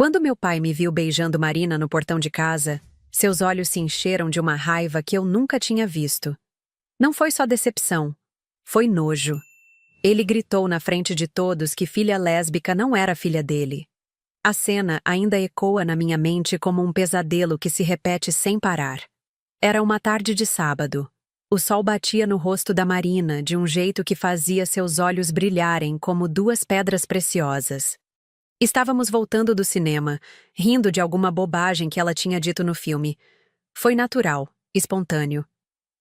Quando meu pai me viu beijando Marina no portão de casa, seus olhos se encheram de uma raiva que eu nunca tinha visto. Não foi só decepção, foi nojo. Ele gritou na frente de todos que filha lésbica não era filha dele. A cena ainda ecoa na minha mente como um pesadelo que se repete sem parar. Era uma tarde de sábado. O sol batia no rosto da Marina de um jeito que fazia seus olhos brilharem como duas pedras preciosas. Estávamos voltando do cinema, rindo de alguma bobagem que ela tinha dito no filme. Foi natural, espontâneo.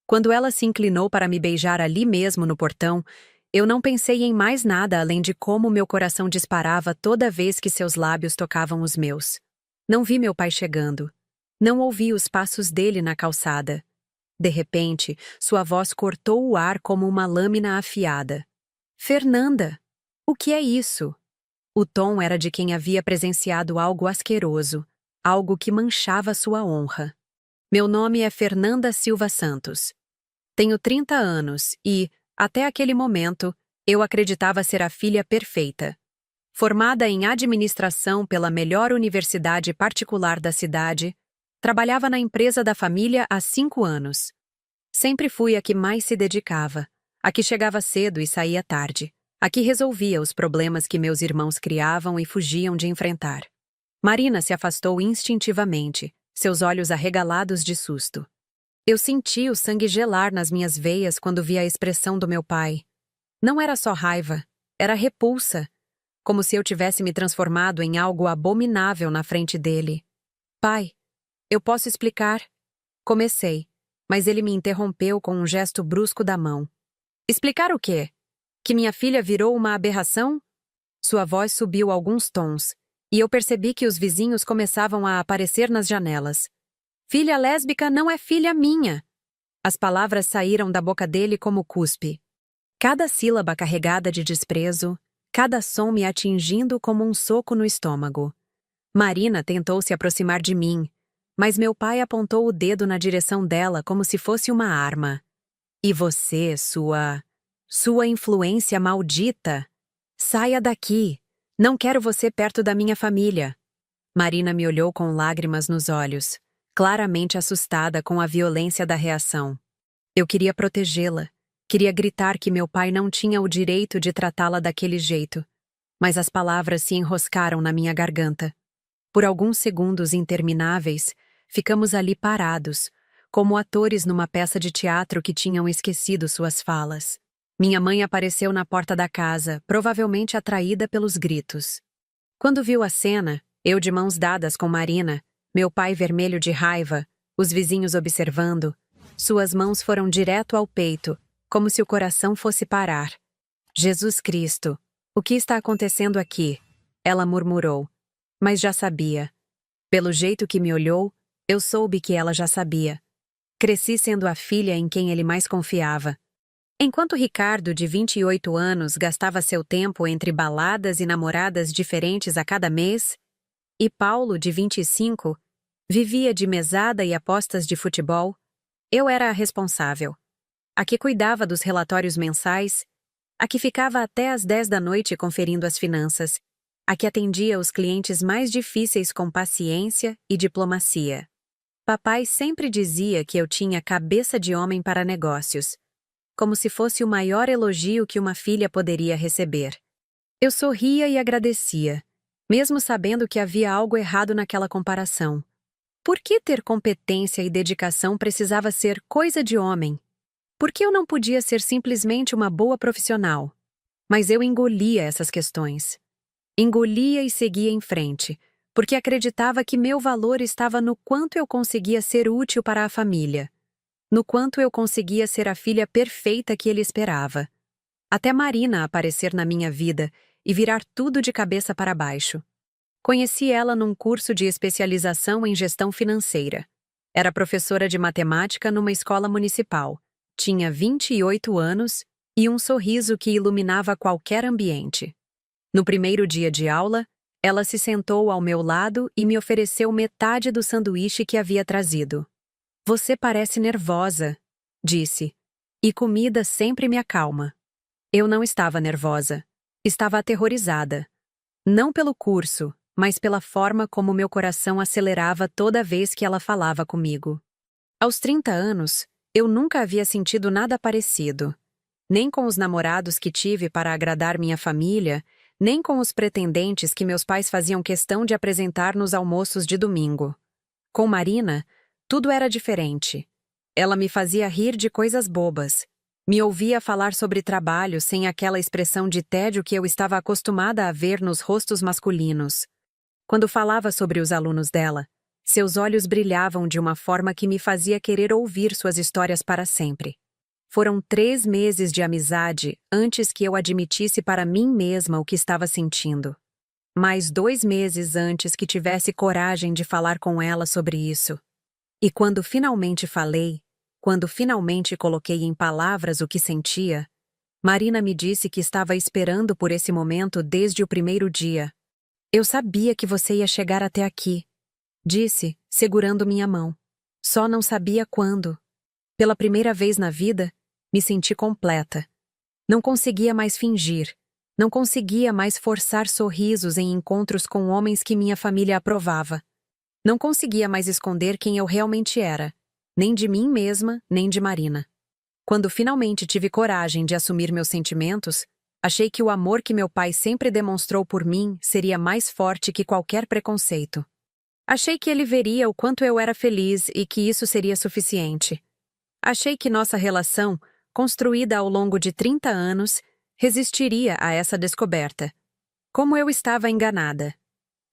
Quando ela se inclinou para me beijar ali mesmo no portão, eu não pensei em mais nada além de como meu coração disparava toda vez que seus lábios tocavam os meus. Não vi meu pai chegando. Não ouvi os passos dele na calçada. De repente, sua voz cortou o ar como uma lâmina afiada. Fernanda! O que é isso? O tom era de quem havia presenciado algo asqueroso, algo que manchava sua honra. Meu nome é Fernanda Silva Santos. Tenho 30 anos e, até aquele momento, eu acreditava ser a filha perfeita. Formada em administração pela melhor universidade particular da cidade, trabalhava na empresa da família há 5 anos. Sempre fui a que mais se dedicava, a que chegava cedo e saía tarde, a que resolvia os problemas que meus irmãos criavam e fugiam de enfrentar. Marina se afastou instintivamente, seus olhos arregalados de susto. Eu senti o sangue gelar nas minhas veias quando vi a expressão do meu pai. Não era só raiva, era repulsa, como se eu tivesse me transformado em algo abominável na frente dele. Pai, eu posso explicar? Comecei, mas ele me interrompeu com um gesto brusco da mão. Explicar o quê? Que minha filha virou uma aberração? Sua voz subiu alguns tons, e eu percebi que os vizinhos começavam a aparecer nas janelas. Filha lésbica não é filha minha! As palavras saíram da boca dele como cuspe. Cada sílaba carregada de desprezo, cada som me atingindo como um soco no estômago. Marina tentou se aproximar de mim, mas meu pai apontou o dedo na direção dela como se fosse uma arma. E você, sua influência maldita! Saia daqui! Não quero você perto da minha família! Marina me olhou com lágrimas nos olhos, claramente assustada com a violência da reação. Eu queria protegê-la, queria gritar que meu pai não tinha o direito de tratá-la daquele jeito, mas as palavras se enroscaram na minha garganta. Por alguns segundos intermináveis, ficamos ali parados, como atores numa peça de teatro que tinham esquecido suas falas. Minha mãe apareceu na porta da casa, provavelmente atraída pelos gritos. Quando viu a cena, eu de mãos dadas com Marina, meu pai vermelho de raiva, os vizinhos observando, suas mãos foram direto ao peito, como se o coração fosse parar. Jesus Cristo, o que está acontecendo aqui? Ela murmurou. Mas já sabia. Pelo jeito que me olhou, eu soube que ela já sabia. Cresci sendo a filha em quem ele mais confiava. Enquanto Ricardo, de 28 anos, gastava seu tempo entre baladas e namoradas diferentes a cada mês, e Paulo, de 25, vivia de mesada e apostas de futebol, eu era a responsável. A que cuidava dos relatórios mensais, a que ficava até às 10 da noite conferindo as finanças, a que atendia os clientes mais difíceis com paciência e diplomacia. Papai sempre dizia que eu tinha cabeça de homem para negócios, como se fosse o maior elogio que uma filha poderia receber. Eu sorria e agradecia, mesmo sabendo que havia algo errado naquela comparação. Por que ter competência e dedicação precisava ser coisa de homem? Por que eu não podia ser simplesmente uma boa profissional? Mas eu engolia essas questões. Engolia e seguia em frente, porque acreditava que meu valor estava no quanto eu conseguia ser útil para a família, no quanto eu conseguia ser a filha perfeita que ele esperava. Até Marina aparecer na minha vida e virar tudo de cabeça para baixo. Conheci ela num curso de especialização em gestão financeira. Era professora de matemática numa escola municipal. Tinha 28 anos e um sorriso que iluminava qualquer ambiente. No primeiro dia de aula, ela se sentou ao meu lado e me ofereceu metade do sanduíche que havia trazido. Você parece nervosa, disse. E comida sempre me acalma. Eu não estava nervosa. Estava aterrorizada. Não pelo curso, mas pela forma como meu coração acelerava toda vez que ela falava comigo. Aos 30 anos, eu nunca havia sentido nada parecido. Nem com os namorados que tive para agradar minha família, nem com os pretendentes que meus pais faziam questão de apresentar nos almoços de domingo. Com Marina, tudo era diferente. Ela me fazia rir de coisas bobas. Me ouvia falar sobre trabalho sem aquela expressão de tédio que eu estava acostumada a ver nos rostos masculinos. Quando falava sobre os alunos dela, seus olhos brilhavam de uma forma que me fazia querer ouvir suas histórias para sempre. Foram 3 meses de amizade antes que eu admitisse para mim mesma o que estava sentindo. Mais 2 meses antes que tivesse coragem de falar com ela sobre isso. E quando finalmente falei, quando finalmente coloquei em palavras o que sentia, Marina me disse que estava esperando por esse momento desde o primeiro dia. Eu sabia que você ia chegar até aqui, disse, segurando minha mão. Só não sabia quando. Pela primeira vez na vida, me senti completa. Não conseguia mais fingir. Não conseguia mais forçar sorrisos em encontros com homens que minha família aprovava. Não conseguia mais esconder quem eu realmente era, nem de mim mesma, nem de Marina. Quando finalmente tive coragem de assumir meus sentimentos, achei que o amor que meu pai sempre demonstrou por mim seria mais forte que qualquer preconceito. Achei que ele veria o quanto eu era feliz e que isso seria suficiente. Achei que nossa relação, construída ao longo de 30 anos, resistiria a essa descoberta. Como eu estava enganada.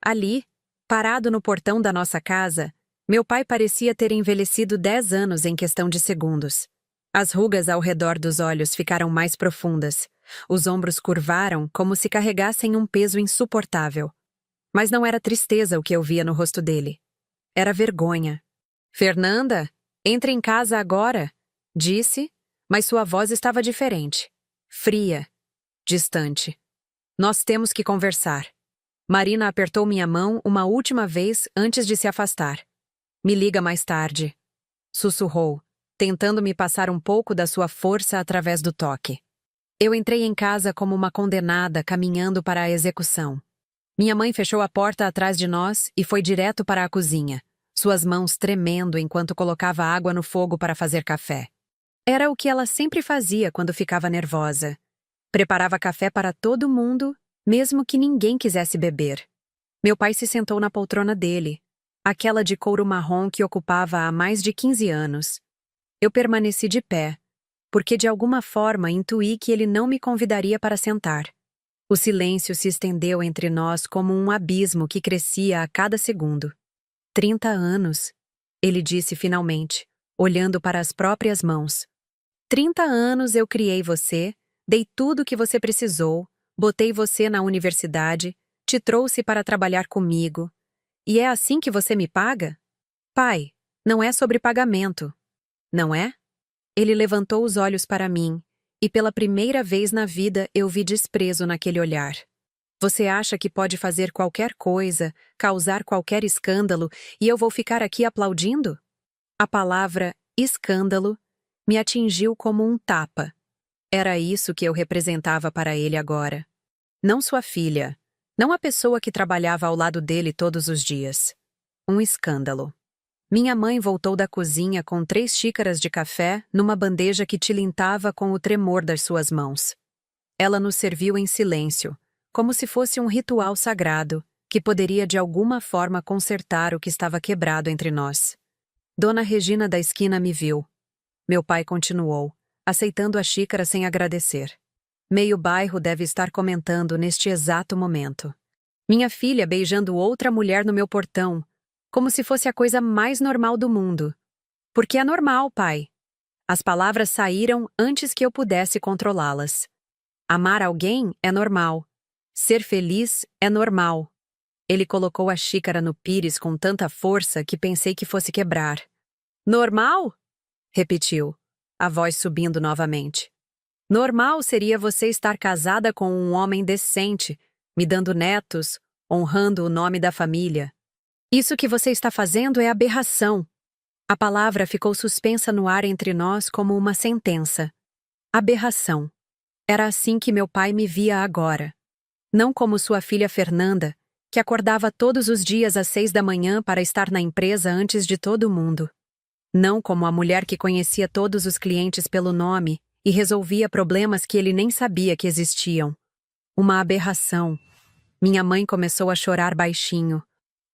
Ali, parado no portão da nossa casa, meu pai parecia ter envelhecido 10 anos em questão de segundos. As rugas ao redor dos olhos ficaram mais profundas. Os ombros curvaram como se carregassem um peso insuportável. Mas não era tristeza o que eu via no rosto dele. Era vergonha. "Fernanda, entre em casa agora", disse, mas sua voz estava diferente. Fria, distante. "Nós temos que conversar." Marina apertou minha mão uma última vez antes de se afastar. "Me liga mais tarde", sussurrou, tentando me passar um pouco da sua força através do toque. Eu entrei em casa como uma condenada caminhando para a execução. Minha mãe fechou a porta atrás de nós e foi direto para a cozinha, suas mãos tremendo enquanto colocava água no fogo para fazer café. Era o que ela sempre fazia quando ficava nervosa. Preparava café para todo mundo, mesmo que ninguém quisesse beber. Meu pai se sentou na poltrona dele, aquela de couro marrom que ocupava há mais de 15 anos. Eu permaneci de pé, porque de alguma forma intuí que ele não me convidaria para sentar. O silêncio se estendeu entre nós como um abismo que crescia a cada segundo. 30 anos, ele disse finalmente, olhando para as próprias mãos. 30 anos eu criei você, dei tudo o que você precisou, botei você na universidade, te trouxe para trabalhar comigo. E é assim que você me paga? Pai, não é sobre pagamento. Não é? Ele levantou os olhos para mim, e pela primeira vez na vida eu vi desprezo naquele olhar. Você acha que pode fazer qualquer coisa, causar qualquer escândalo, e eu vou ficar aqui aplaudindo? A palavra escândalo me atingiu como um tapa. Era isso que eu representava para ele agora. Não sua filha, não a pessoa que trabalhava ao lado dele todos os dias. Um escândalo. Minha mãe voltou da cozinha com 3 xícaras de café numa bandeja que tilintava com o tremor das suas mãos. Ela nos serviu em silêncio, como se fosse um ritual sagrado, que poderia de alguma forma consertar o que estava quebrado entre nós. Dona Regina da esquina me viu. Meu pai continuou, aceitando a xícara sem agradecer. Meio bairro deve estar comentando neste exato momento. Minha filha beijando outra mulher no meu portão, como se fosse a coisa mais normal do mundo. Porque é normal, pai. As palavras saíram antes que eu pudesse controlá-las. Amar alguém é normal. Ser feliz é normal. Ele colocou a xícara no pires com tanta força que pensei que fosse quebrar. Normal? Repetiu, a voz subindo novamente. Normal seria você estar casada com um homem decente, me dando netos, honrando o nome da família. Isso que você está fazendo é aberração. A palavra ficou suspensa no ar entre nós como uma sentença. Aberração. Era assim que meu pai me via agora. Não como sua filha Fernanda, que acordava todos os dias às 6 da manhã para estar na empresa antes de todo mundo. Não como a mulher que conhecia todos os clientes pelo nome e resolvia problemas que ele nem sabia que existiam. Uma aberração. Minha mãe começou a chorar baixinho,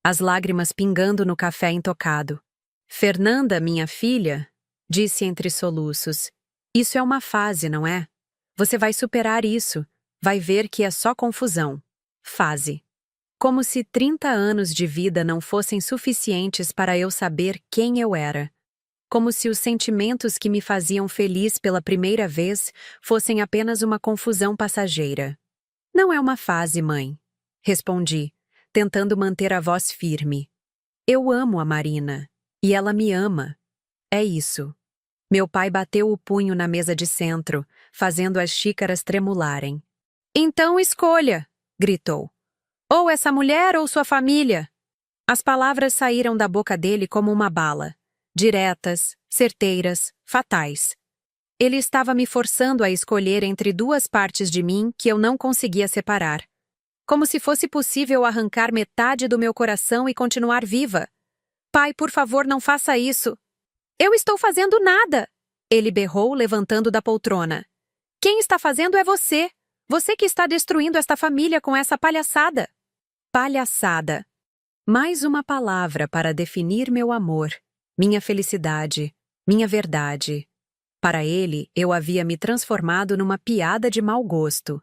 as lágrimas pingando no café intocado. Fernanda, minha filha, disse entre soluços, isso é uma fase, não é? Você vai superar isso, vai ver que é só confusão. Fase. Como se 30 anos de vida não fossem suficientes para eu saber quem eu era. Como se os sentimentos que me faziam feliz pela primeira vez fossem apenas uma confusão passageira. Não é uma fase, mãe, respondi, tentando manter a voz firme. Eu amo a Marina, e ela me ama. É isso. Meu pai bateu o punho na mesa de centro, fazendo as xícaras tremularem. Então escolha, gritou. Ou essa mulher ou sua família. As palavras saíram da boca dele como uma bala. Diretas, certeiras, fatais. Ele estava me forçando a escolher entre duas partes de mim que eu não conseguia separar. Como se fosse possível arrancar metade do meu coração e continuar viva. Pai, por favor, não faça isso. Eu estou fazendo nada! Ele berrou, levantando da poltrona. Quem está fazendo é você. Você que está destruindo esta família com essa palhaçada. Palhaçada. Mais uma palavra para definir meu amor. Minha felicidade, minha verdade. Para ele, eu havia me transformado numa piada de mau gosto.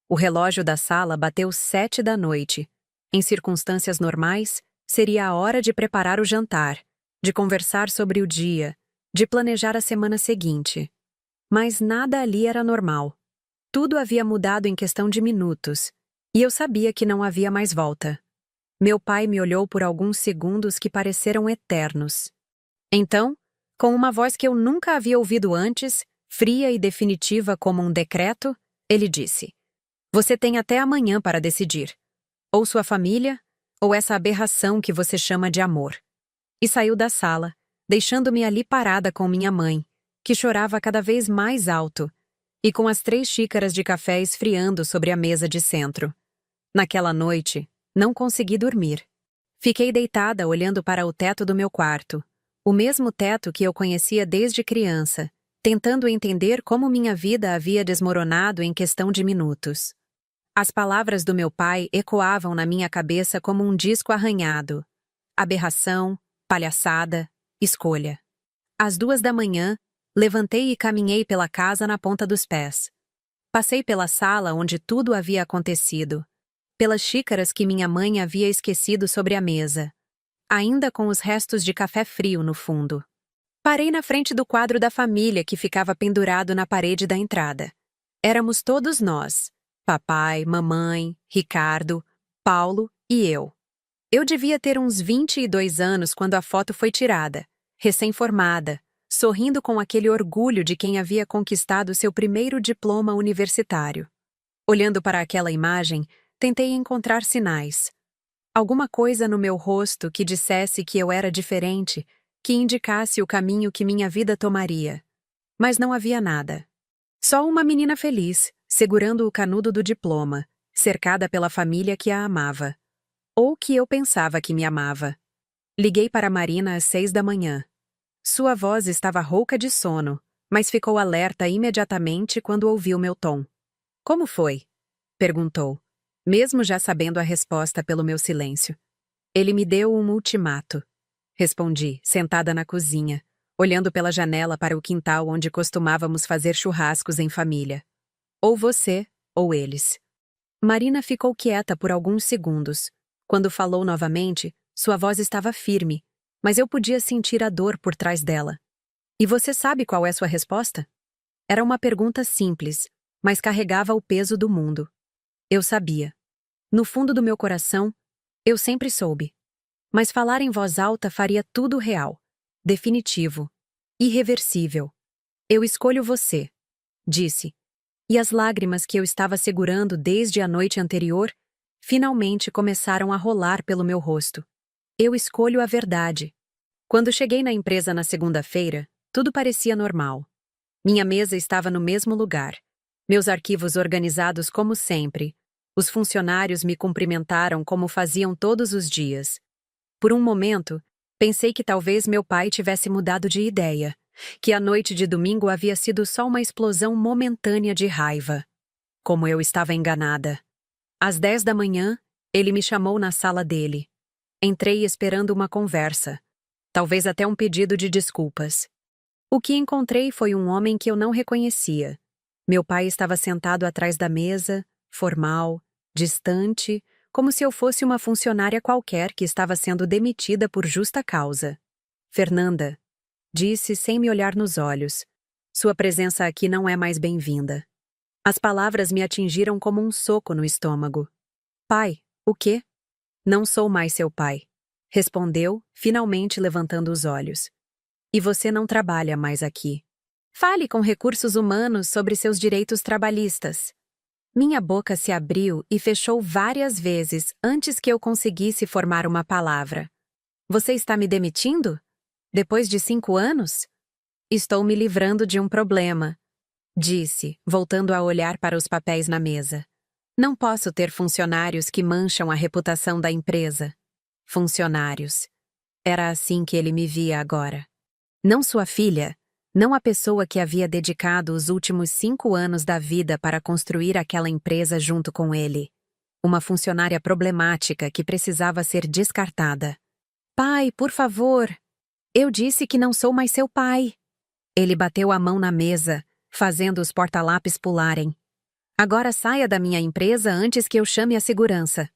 O relógio da sala bateu 7 da noite. Em circunstâncias normais, seria a hora de preparar o jantar, de conversar sobre o dia, de planejar a semana seguinte. Mas nada ali era normal. Tudo havia mudado em questão de minutos, e eu sabia que não havia mais volta. Meu pai me olhou por alguns segundos que pareceram eternos. Então, com uma voz que eu nunca havia ouvido antes, fria e definitiva como um decreto, ele disse: Você tem até amanhã para decidir. Ou sua família, ou essa aberração que você chama de amor. E saiu da sala, deixando-me ali parada com minha mãe, que chorava cada vez mais alto, e com as 3 xícaras de café esfriando sobre a mesa de centro. Naquela noite, não consegui dormir. Fiquei deitada olhando para o teto do meu quarto, o mesmo teto que eu conhecia desde criança, tentando entender como minha vida havia desmoronado em questão de minutos. As palavras do meu pai ecoavam na minha cabeça como um disco arranhado. Aberração, palhaçada, escolha. Às 2 da manhã, levantei e caminhei pela casa na ponta dos pés. Passei pela sala onde tudo havia acontecido, pelas xícaras que minha mãe havia esquecido sobre a mesa, ainda com os restos de café frio no fundo. Parei na frente do quadro da família que ficava pendurado na parede da entrada. Éramos todos nós, papai, mamãe, Ricardo, Paulo e eu. Eu devia ter uns 22 anos quando a foto foi tirada, recém-formada, sorrindo com aquele orgulho de quem havia conquistado seu primeiro diploma universitário. Olhando para aquela imagem, tentei encontrar sinais. Alguma coisa no meu rosto que dissesse que eu era diferente, que indicasse o caminho que minha vida tomaria. Mas não havia nada. Só uma menina feliz, segurando o canudo do diploma, cercada pela família que a amava. Ou que eu pensava que me amava. Liguei para Marina às 6 da manhã. Sua voz estava rouca de sono, mas ficou alerta imediatamente quando ouviu meu tom. Como foi? Perguntou, mesmo já sabendo a resposta pelo meu silêncio. Ele me deu um ultimato. Respondi, sentada na cozinha, olhando pela janela para o quintal onde costumávamos fazer churrascos em família. Ou você, ou eles. Marina ficou quieta por alguns segundos. Quando falou novamente, sua voz estava firme, mas eu podia sentir a dor por trás dela. E você sabe qual é sua resposta? Era uma pergunta simples, mas carregava o peso do mundo. Eu sabia. No fundo do meu coração, eu sempre soube. Mas falar em voz alta faria tudo real, definitivo, irreversível. Eu escolho você, disse. E as lágrimas que eu estava segurando desde a noite anterior finalmente começaram a rolar pelo meu rosto. Eu escolho a verdade. Quando cheguei na empresa na segunda-feira, tudo parecia normal. Minha mesa estava no mesmo lugar, meus arquivos organizados como sempre, Os funcionários me cumprimentaram como faziam todos os dias. Por um momento, pensei que talvez meu pai tivesse mudado de ideia, que a noite de domingo havia sido só uma explosão momentânea de raiva. Como eu estava enganada. Às 10 da manhã, ele me chamou na sala dele. Entrei esperando uma conversa, talvez até um pedido de desculpas. O que encontrei foi um homem que eu não reconhecia. Meu pai estava sentado atrás da mesa, formal, distante, como se eu fosse uma funcionária qualquer que estava sendo demitida por justa causa. Fernanda, disse sem me olhar nos olhos, sua presença aqui não é mais bem-vinda. As palavras me atingiram como um soco no estômago. Pai, o quê? Não sou mais seu pai, respondeu, finalmente levantando os olhos. E você não trabalha mais aqui. Fale com recursos humanos sobre seus direitos trabalhistas. Minha boca se abriu e fechou várias vezes antes que eu conseguisse formar uma palavra. Você está me demitindo? Depois de 5 anos? Estou me livrando de um problema, disse, voltando a olhar para os papéis na mesa. Não posso ter funcionários que mancham a reputação da empresa. Funcionários. Era assim que ele me via agora. Não sua filha, não a pessoa que havia dedicado os últimos 5 anos da vida para construir aquela empresa junto com ele. Uma funcionária problemática que precisava ser descartada. Pai, por favor. Eu disse que não sou mais seu pai. Ele bateu a mão na mesa, fazendo os porta-lápis pularem. Agora saia da minha empresa antes que eu chame a segurança.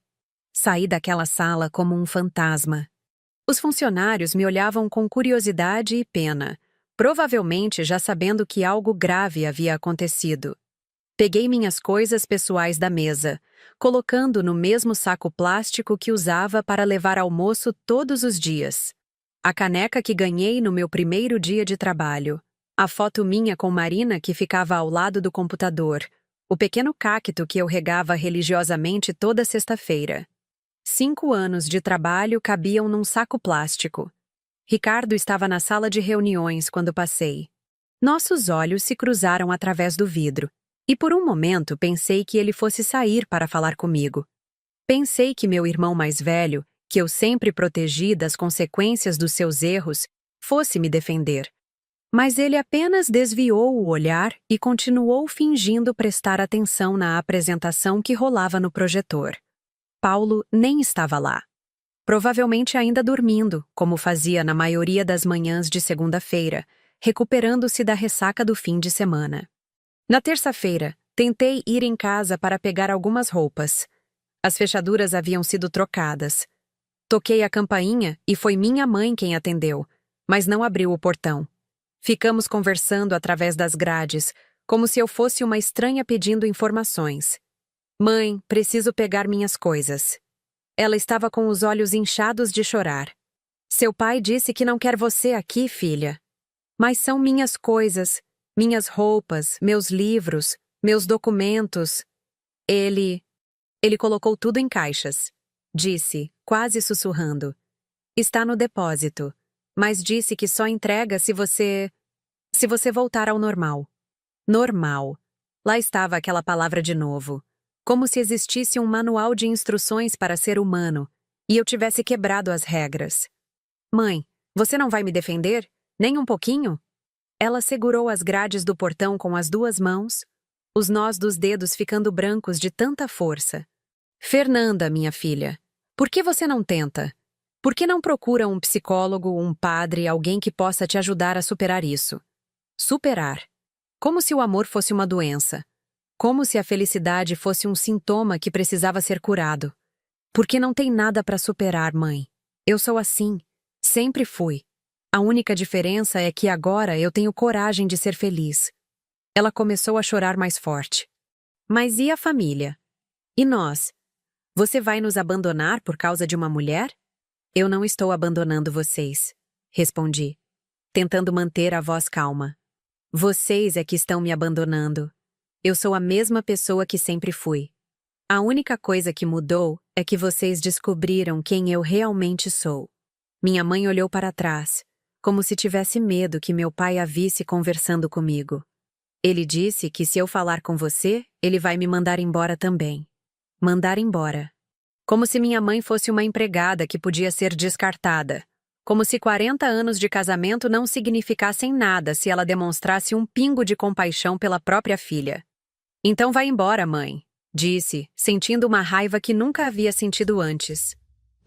Saí daquela sala como um fantasma. Os funcionários me olhavam com curiosidade e pena, provavelmente já sabendo que algo grave havia acontecido. Peguei minhas coisas pessoais da mesa, colocando no mesmo saco plástico que usava para levar almoço todos os dias. A caneca que ganhei no meu primeiro dia de trabalho, a foto minha com Marina que ficava ao lado do computador, o pequeno cacto que eu regava religiosamente toda sexta-feira. 5 anos de trabalho cabiam num saco plástico. Ricardo estava na sala de reuniões quando passei. Nossos olhos se cruzaram através do vidro, e por um momento pensei que ele fosse sair para falar comigo. Pensei que meu irmão mais velho, que eu sempre protegi das consequências dos seus erros, fosse me defender. Mas ele apenas desviou o olhar e continuou fingindo prestar atenção na apresentação que rolava no projetor. Paulo nem estava lá. Provavelmente ainda dormindo, como fazia na maioria das manhãs de segunda-feira, recuperando-se da ressaca do fim de semana. Na terça-feira, tentei ir em casa para pegar algumas roupas. As fechaduras haviam sido trocadas. Toquei a campainha e foi minha mãe quem atendeu, mas não abriu o portão. Ficamos conversando através das grades, como se eu fosse uma estranha pedindo informações. Mãe, preciso pegar minhas coisas. Ela estava com os olhos inchados de chorar. Seu pai disse que não quer você aqui, filha. Mas são minhas coisas, minhas roupas, meus livros, meus documentos. Ele colocou tudo em caixas. Disse, quase sussurrando. Está no depósito, mas disse que só entrega se você voltar ao normal. Normal. Lá estava aquela palavra de novo. Como se existisse um manual de instruções para ser humano, e eu tivesse quebrado as regras. Mãe, você não vai me defender? Nem um pouquinho? Ela segurou as grades do portão com as 2 mãos, os nós dos dedos ficando brancos de tanta força. Fernanda, minha filha, por que você não tenta? Por que não procura um psicólogo, um padre, alguém que possa te ajudar a superar isso? Superar. Como se o amor fosse uma doença. Como se a felicidade fosse um sintoma que precisava ser curado. Porque não tem nada para superar, mãe. Eu sou assim. Sempre fui. A única diferença é que agora eu tenho coragem de ser feliz. Ela começou a chorar mais forte. Mas e a família? E nós? Você vai nos abandonar por causa de uma mulher? Eu não estou abandonando vocês, respondi, tentando manter a voz calma. Vocês é que estão me abandonando. Eu sou a mesma pessoa que sempre fui. A única coisa que mudou é que vocês descobriram quem eu realmente sou. Minha mãe olhou para trás, como se tivesse medo que meu pai a visse conversando comigo. Ele disse que se eu falar com você, ele vai me mandar embora também. Mandar embora. Como se minha mãe fosse uma empregada que podia ser descartada. Como se 40 anos de casamento não significassem nada se ela demonstrasse um pingo de compaixão pela própria filha. Então vai embora, mãe, disse, sentindo uma raiva que nunca havia sentido antes.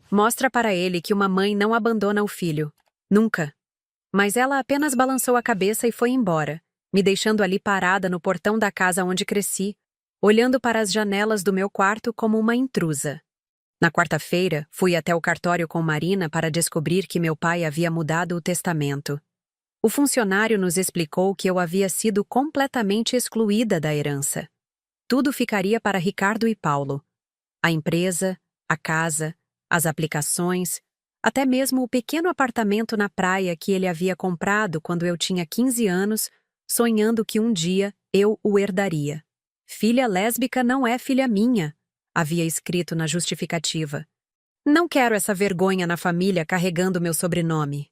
Mostra para ele que uma mãe não abandona o filho. Nunca. Mas ela apenas balançou a cabeça e foi embora, me deixando ali parada no portão da casa onde cresci, olhando para as janelas do meu quarto como uma intrusa. Na quarta-feira, fui até o cartório com Marina para descobrir que meu pai havia mudado o testamento. O funcionário nos explicou que eu havia sido completamente excluída da herança. Tudo ficaria para Ricardo e Paulo. A empresa, a casa, as aplicações, até mesmo o pequeno apartamento na praia que ele havia comprado quando eu tinha 15 anos, sonhando que um dia eu o herdaria. Filha lésbica não é filha minha, havia escrito na justificativa. Não quero essa vergonha na família carregando meu sobrenome.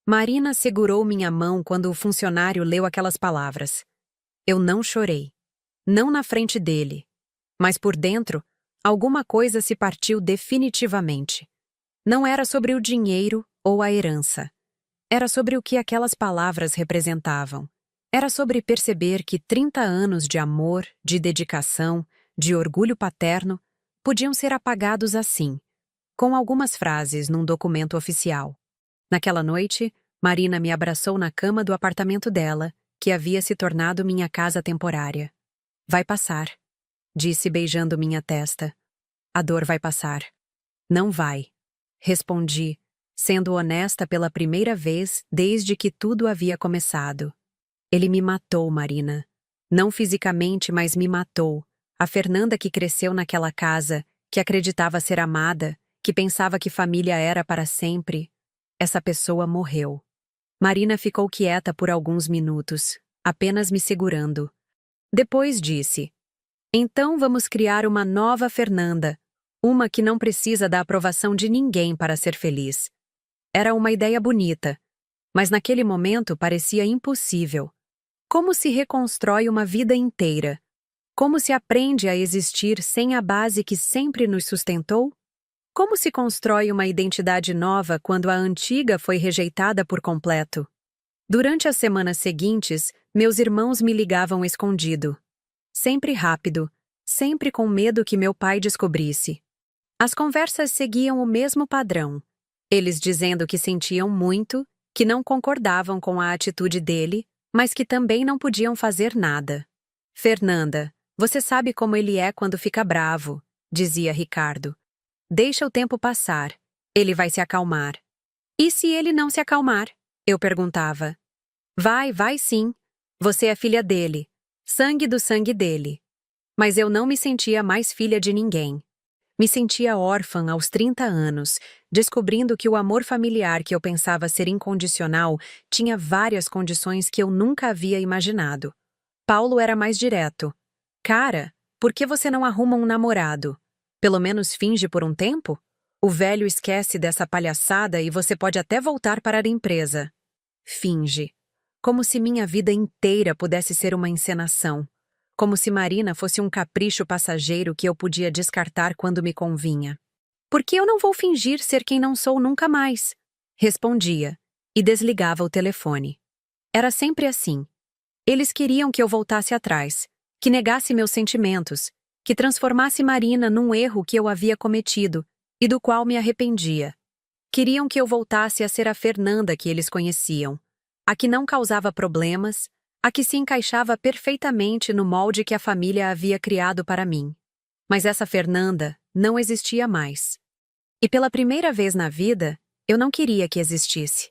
Marina segurou minha mão quando o funcionário leu aquelas palavras. Eu não chorei. Não na frente dele. Mas por dentro, alguma coisa se partiu definitivamente. Não era sobre o dinheiro ou a herança. Era sobre o que aquelas palavras representavam. Era sobre perceber que 30 anos de amor, de dedicação, de orgulho paterno, podiam ser apagados assim, com algumas frases num documento oficial. Naquela noite, Marina me abraçou na cama do apartamento dela, que havia se tornado minha casa temporária. Vai passar, disse beijando minha testa. A dor vai passar. Não vai, respondi, sendo honesta pela primeira vez desde que tudo havia começado. Ele me matou, Marina. Não fisicamente, mas me matou. A Fernanda que cresceu naquela casa, que acreditava ser amada, que pensava que família era para sempre. Essa pessoa morreu. Marina ficou quieta por alguns minutos, apenas me segurando. Depois disse: então vamos criar uma nova Fernanda, uma que não precisa da aprovação de ninguém para ser feliz. Era uma ideia bonita, mas naquele momento parecia impossível. Como se reconstrói uma vida inteira? Como se aprende a existir sem a base que sempre nos sustentou? Como se constrói uma identidade nova quando a antiga foi rejeitada por completo? Durante as semanas seguintes, meus irmãos me ligavam escondido. Sempre rápido, sempre com medo que meu pai descobrisse. As conversas seguiam o mesmo padrão. Eles dizendo que sentiam muito, que não concordavam com a atitude dele, mas que também não podiam fazer nada. Fernanda, você sabe como ele é quando fica bravo, dizia Ricardo. Deixa o tempo passar. Ele vai se acalmar. E se ele não se acalmar? Eu perguntava. Vai sim. Você é filha dele. Sangue do sangue dele. Mas eu não me sentia mais filha de ninguém. Me sentia órfã aos 30 anos, descobrindo que o amor familiar que eu pensava ser incondicional tinha várias condições que eu nunca havia imaginado. Paulo era mais direto. Cara, por que você não arruma um namorado? Pelo menos finge por um tempo? O velho esquece dessa palhaçada e você pode até voltar para a empresa. Finge. Como se minha vida inteira pudesse ser uma encenação. Como se Marina fosse um capricho passageiro que eu podia descartar quando me convinha. Por que eu não vou fingir ser quem não sou nunca mais? Respondia, e desligava o telefone. Era sempre assim. Eles queriam que eu voltasse atrás, que negasse meus sentimentos, que transformasse Marina num erro que eu havia cometido e do qual me arrependia. Queriam que eu voltasse a ser a Fernanda que eles conheciam, a que não causava problemas, a que se encaixava perfeitamente no molde que a família havia criado para mim. Mas essa Fernanda não existia mais. E pela primeira vez na vida, eu não queria que existisse.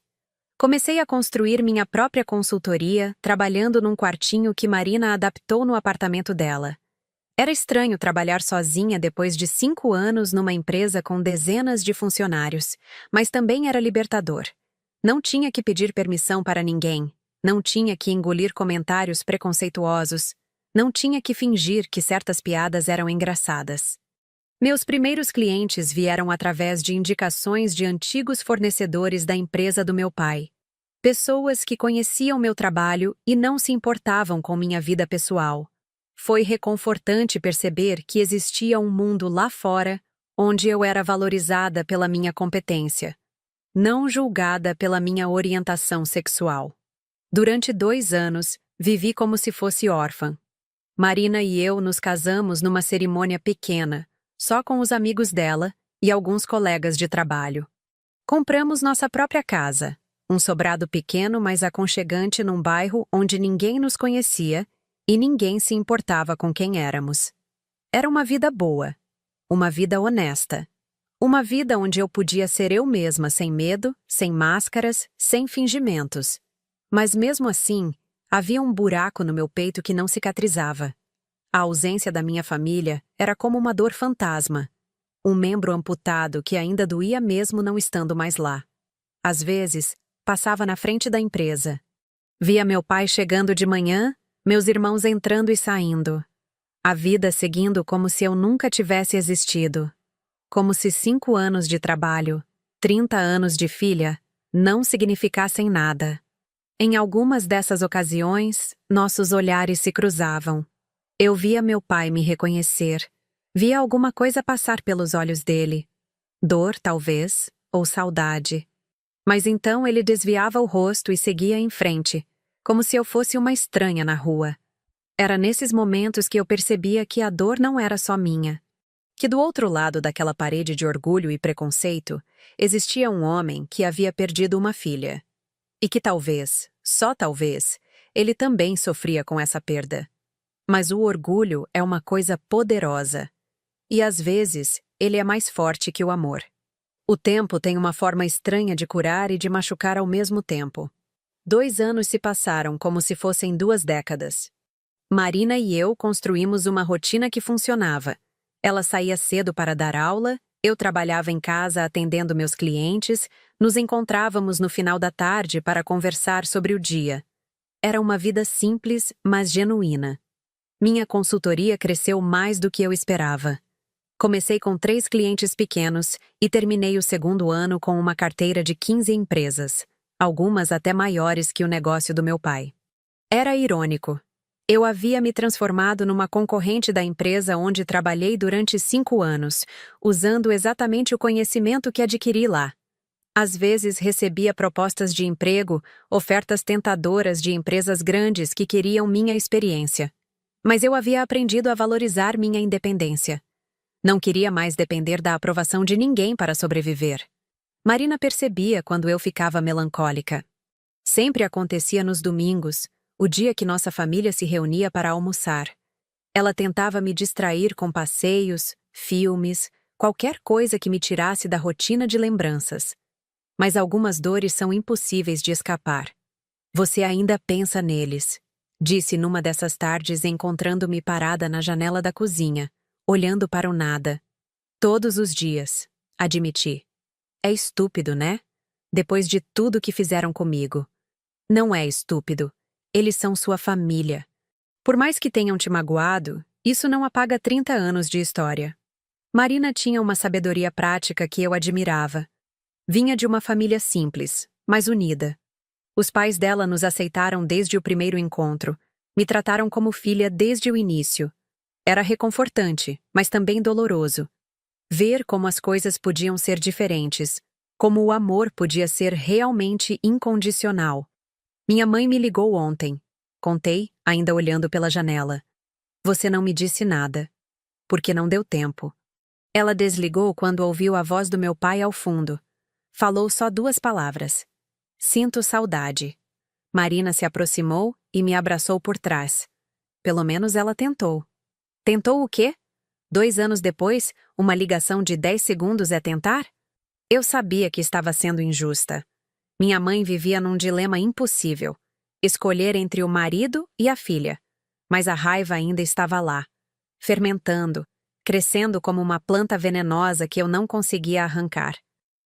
Comecei a construir minha própria consultoria, trabalhando num quartinho que Marina adaptou no apartamento dela. Era estranho trabalhar sozinha depois de 5 anos numa empresa com dezenas de funcionários, mas também era libertador. Não tinha que pedir permissão para ninguém. Não tinha que engolir comentários preconceituosos. Não tinha que fingir que certas piadas eram engraçadas. Meus primeiros clientes vieram através de indicações de antigos fornecedores da empresa do meu pai. Pessoas que conheciam meu trabalho e não se importavam com minha vida pessoal. Foi reconfortante perceber que existia um mundo lá fora onde eu era valorizada pela minha competência, não julgada pela minha orientação sexual. Durante 2 anos, vivi como se fosse órfã. Marina e eu nos casamos numa cerimônia pequena, só com os amigos dela e alguns colegas de trabalho. Compramos nossa própria casa, um sobrado pequeno mas aconchegante num bairro onde ninguém nos conhecia e ninguém se importava com quem éramos. Era uma vida boa, uma vida honesta, uma vida onde eu podia ser eu mesma sem medo, sem máscaras, sem fingimentos. Mas mesmo assim, havia um buraco no meu peito que não cicatrizava. A ausência da minha família era como uma dor fantasma, um membro amputado que ainda doía mesmo não estando mais lá. Às vezes, passava na frente da empresa. Via meu pai chegando de manhã, meus irmãos entrando e saindo. A vida seguindo como se eu nunca tivesse existido. Como se 5 anos de trabalho, 30 anos de filha, não significassem nada. Em algumas dessas ocasiões, nossos olhares se cruzavam. Eu via meu pai me reconhecer. Via alguma coisa passar pelos olhos dele. Dor, talvez, ou saudade. Mas então ele desviava o rosto e seguia em frente, como se eu fosse uma estranha na rua. Era nesses momentos que eu percebia que a dor não era só minha. Que do outro lado daquela parede de orgulho e preconceito, existia um homem que havia perdido uma filha. E que talvez, só talvez, ele também sofria com essa perda. Mas o orgulho é uma coisa poderosa. E às vezes, ele é mais forte que o amor. O tempo tem uma forma estranha de curar e de machucar ao mesmo tempo. 2 anos se passaram como se fossem 2 décadas. Marina e eu construímos uma rotina que funcionava. Ela saía cedo para dar aula, eu trabalhava em casa atendendo meus clientes, nos encontrávamos no final da tarde para conversar sobre o dia. Era uma vida simples, mas genuína. Minha consultoria cresceu mais do que eu esperava. Comecei com 3 clientes pequenos e terminei o 2º ano com uma carteira de 15 empresas, algumas até maiores que o negócio do meu pai. Era irônico. Eu havia me transformado numa concorrente da empresa onde trabalhei durante 5 anos, usando exatamente o conhecimento que adquiri lá. Às vezes recebia propostas de emprego, ofertas tentadoras de empresas grandes que queriam minha experiência. Mas eu havia aprendido a valorizar minha independência. Não queria mais depender da aprovação de ninguém para sobreviver. Marina percebia quando eu ficava melancólica. Sempre acontecia nos domingos, o dia que nossa família se reunia para almoçar. Ela tentava me distrair com passeios, filmes, qualquer coisa que me tirasse da rotina de lembranças. Mas algumas dores são impossíveis de escapar. Você ainda pensa neles, disse numa dessas tardes encontrando-me parada na janela da cozinha, olhando para o nada. Todos os dias, admiti. É estúpido, né? Depois de tudo que fizeram comigo. Não é estúpido. Eles são sua família. Por mais que tenham te magoado, isso não apaga 30 anos de história. Marina tinha uma sabedoria prática que eu admirava. Vinha de uma família simples, mas unida. Os pais dela nos aceitaram desde o primeiro encontro, me trataram como filha desde o início. Era reconfortante, mas também doloroso. Ver como as coisas podiam ser diferentes, como o amor podia ser realmente incondicional. Minha mãe me ligou ontem. Contei, ainda olhando pela janela. Você não me disse nada. Porque não deu tempo. Ela desligou quando ouviu a voz do meu pai ao fundo. Falou só 2 palavras. Sinto saudade. Marina se aproximou e me abraçou por trás. Pelo menos ela tentou. Tentou o quê? 2 anos depois, uma ligação de 10 segundos é tentar? Eu sabia que estava sendo injusta. Minha mãe vivia num dilema impossível. Escolher entre o marido e a filha. Mas a raiva ainda estava lá. Fermentando. Crescendo como uma planta venenosa que eu não conseguia arrancar.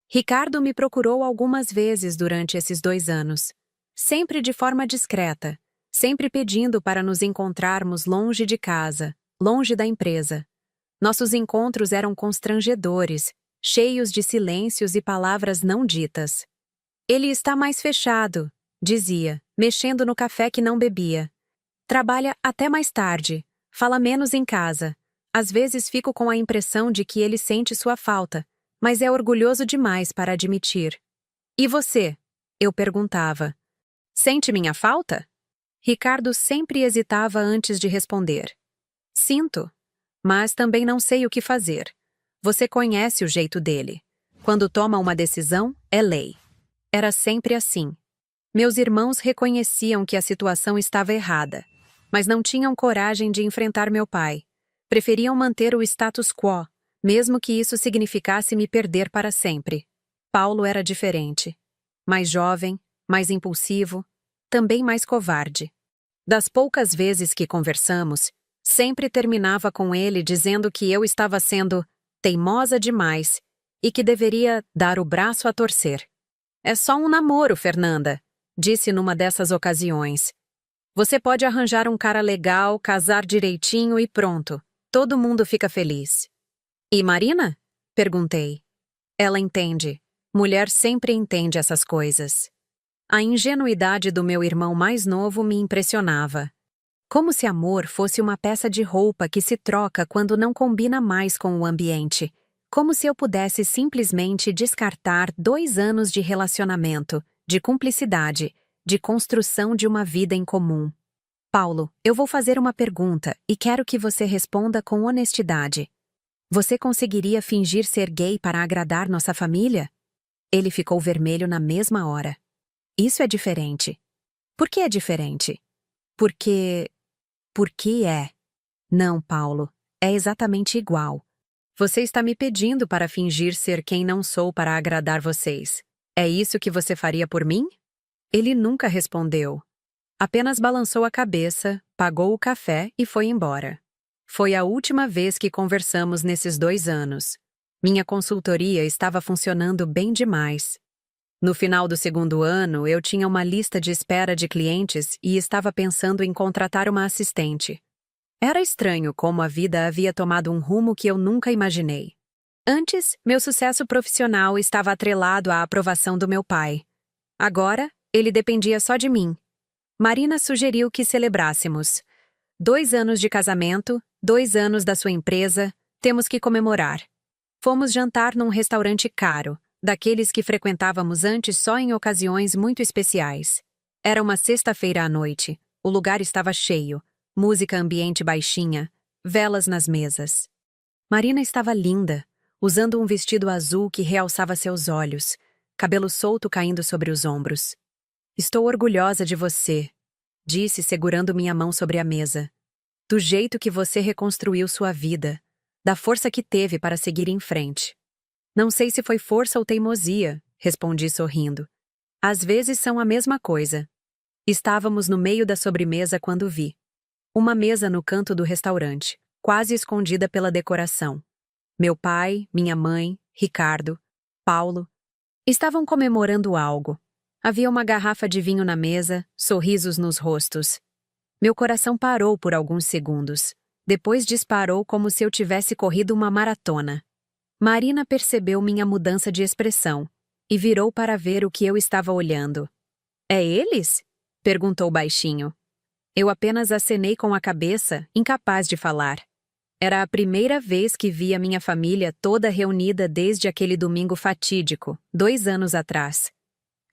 Ricardo me procurou algumas vezes durante esses 2 anos. Sempre de forma discreta. Sempre pedindo para nos encontrarmos longe de casa, longe da empresa. Nossos encontros eram constrangedores, cheios de silêncios e palavras não ditas. Ele está mais fechado, dizia, mexendo no café que não bebia. Trabalha até mais tarde. Fala menos em casa. Às vezes fico com a impressão de que ele sente sua falta, mas é orgulhoso demais para admitir. E você? Eu perguntava. Sente minha falta? Ricardo sempre hesitava antes de responder. Sinto, mas também não sei o que fazer. Você conhece o jeito dele. Quando toma uma decisão, é lei. Era sempre assim. Meus irmãos reconheciam que a situação estava errada, mas não tinham coragem de enfrentar meu pai. Preferiam manter o status quo, mesmo que isso significasse me perder para sempre. Paulo era diferente. Mais jovem, mais impulsivo, também mais covarde. Das poucas vezes que conversamos, sempre terminava com ele dizendo que eu estava sendo teimosa demais e que deveria dar o braço a torcer. É só um namoro, Fernanda, disse numa dessas ocasiões. Você pode arranjar um cara legal, casar direitinho e pronto. Todo mundo fica feliz. E Marina? Perguntei. Ela entende. Mulher sempre entende essas coisas. A ingenuidade do meu irmão mais novo me impressionava. Como se amor fosse uma peça de roupa que se troca quando não combina mais com o ambiente. Como se eu pudesse simplesmente descartar 2 anos de relacionamento, de cumplicidade, de construção de uma vida em comum. Paulo, eu vou fazer uma pergunta e quero que você responda com honestidade. Você conseguiria fingir ser gay para agradar nossa família? Ele ficou vermelho na mesma hora. Isso é diferente. Por que é diferente? Porque é. Não, Paulo, é exatamente igual. Você está me pedindo para fingir ser quem não sou para agradar vocês. É isso que você faria por mim? Ele nunca respondeu. Apenas balançou a cabeça, pagou o café e foi embora. Foi a última vez que conversamos nesses 2 anos. Minha consultoria estava funcionando bem demais. No final do 2º ano, eu tinha uma lista de espera de clientes e estava pensando em contratar uma assistente. Era estranho como a vida havia tomado um rumo que eu nunca imaginei. Antes, meu sucesso profissional estava atrelado à aprovação do meu pai. Agora, ele dependia só de mim. Marina sugeriu que celebrássemos. 2 anos de casamento, 2 anos da sua empresa, temos que comemorar. Fomos jantar num restaurante caro, daqueles que frequentávamos antes só em ocasiões muito especiais. Era uma sexta-feira à noite, o lugar estava cheio, música ambiente baixinha, velas nas mesas. Marina estava linda, usando um vestido azul que realçava seus olhos, cabelo solto caindo sobre os ombros. Estou orgulhosa de você, disse segurando minha mão sobre a mesa. Do jeito que você reconstruiu sua vida, da força que teve para seguir em frente. Não sei se foi força ou teimosia, respondi sorrindo. Às vezes são a mesma coisa. Estávamos no meio da sobremesa quando vi. Uma mesa no canto do restaurante, quase escondida pela decoração. Meu pai, minha mãe, Ricardo, Paulo, estavam comemorando algo. Havia uma garrafa de vinho na mesa, sorrisos nos rostos. Meu coração parou por alguns segundos. Depois disparou como se eu tivesse corrido uma maratona. Marina percebeu minha mudança de expressão e virou para ver o que eu estava olhando. É eles? Perguntou baixinho. Eu apenas acenei com a cabeça, incapaz de falar. Era a primeira vez que via minha família toda reunida desde aquele domingo fatídico, 2 anos atrás.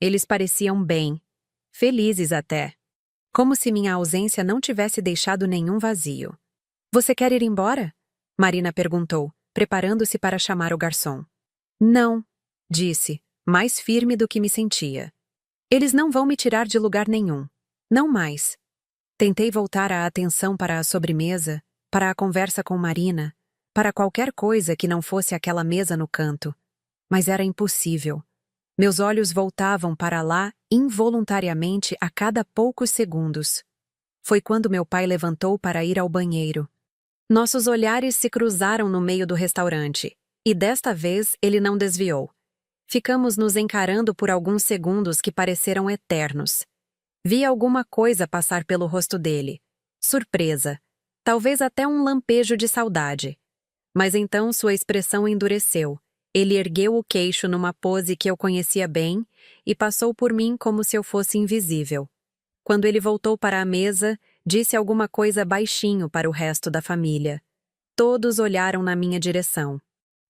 Eles pareciam bem, felizes até. Como se minha ausência não tivesse deixado nenhum vazio. Você quer ir embora? Marina perguntou, preparando-se para chamar o garçom. Não, disse, mais firme do que me sentia. Eles não vão me tirar de lugar nenhum. Não mais. Tentei voltar a atenção para a sobremesa, para a conversa com Marina, para qualquer coisa que não fosse aquela mesa no canto. Mas era impossível. Meus olhos voltavam para lá involuntariamente a cada poucos segundos. Foi quando meu pai levantou para ir ao banheiro. Nossos olhares se cruzaram no meio do restaurante, e desta vez ele não desviou. Ficamos nos encarando por alguns segundos que pareceram eternos. Vi alguma coisa passar pelo rosto dele. Surpresa. Talvez até um lampejo de saudade. Mas então sua expressão endureceu. Ele ergueu o queixo numa pose que eu conhecia bem e passou por mim como se eu fosse invisível. Quando ele voltou para a mesa, Disse alguma coisa baixinho para o resto da família. Todos olharam na minha direção.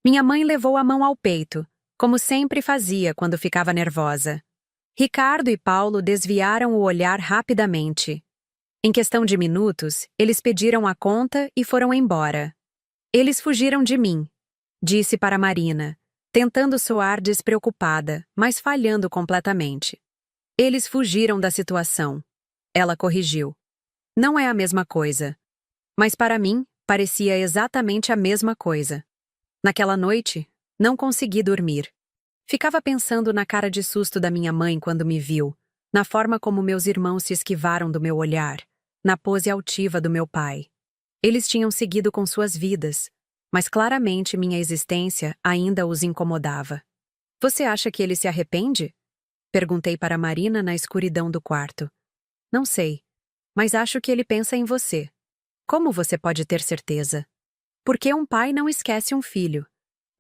Minha mãe levou a mão ao peito, como sempre fazia quando ficava nervosa. Ricardo e Paulo desviaram o olhar rapidamente. Em questão de minutos, eles pediram a conta e foram embora. Eles fugiram de mim, disse para Marina, tentando soar despreocupada, mas falhando completamente. Eles fugiram da situação. Ela corrigiu. Não é a mesma coisa. Mas para mim, parecia exatamente a mesma coisa. Naquela noite, não consegui dormir. Ficava pensando na cara de susto da minha mãe quando me viu, na forma como meus irmãos se esquivaram do meu olhar, na pose altiva do meu pai. Eles tinham seguido com suas vidas, mas claramente minha existência ainda os incomodava. Você acha que ele se arrepende? Perguntei para Marina na escuridão do quarto. Não sei, mas acho que ele pensa em você. Como você pode ter certeza? Porque um pai não esquece um filho.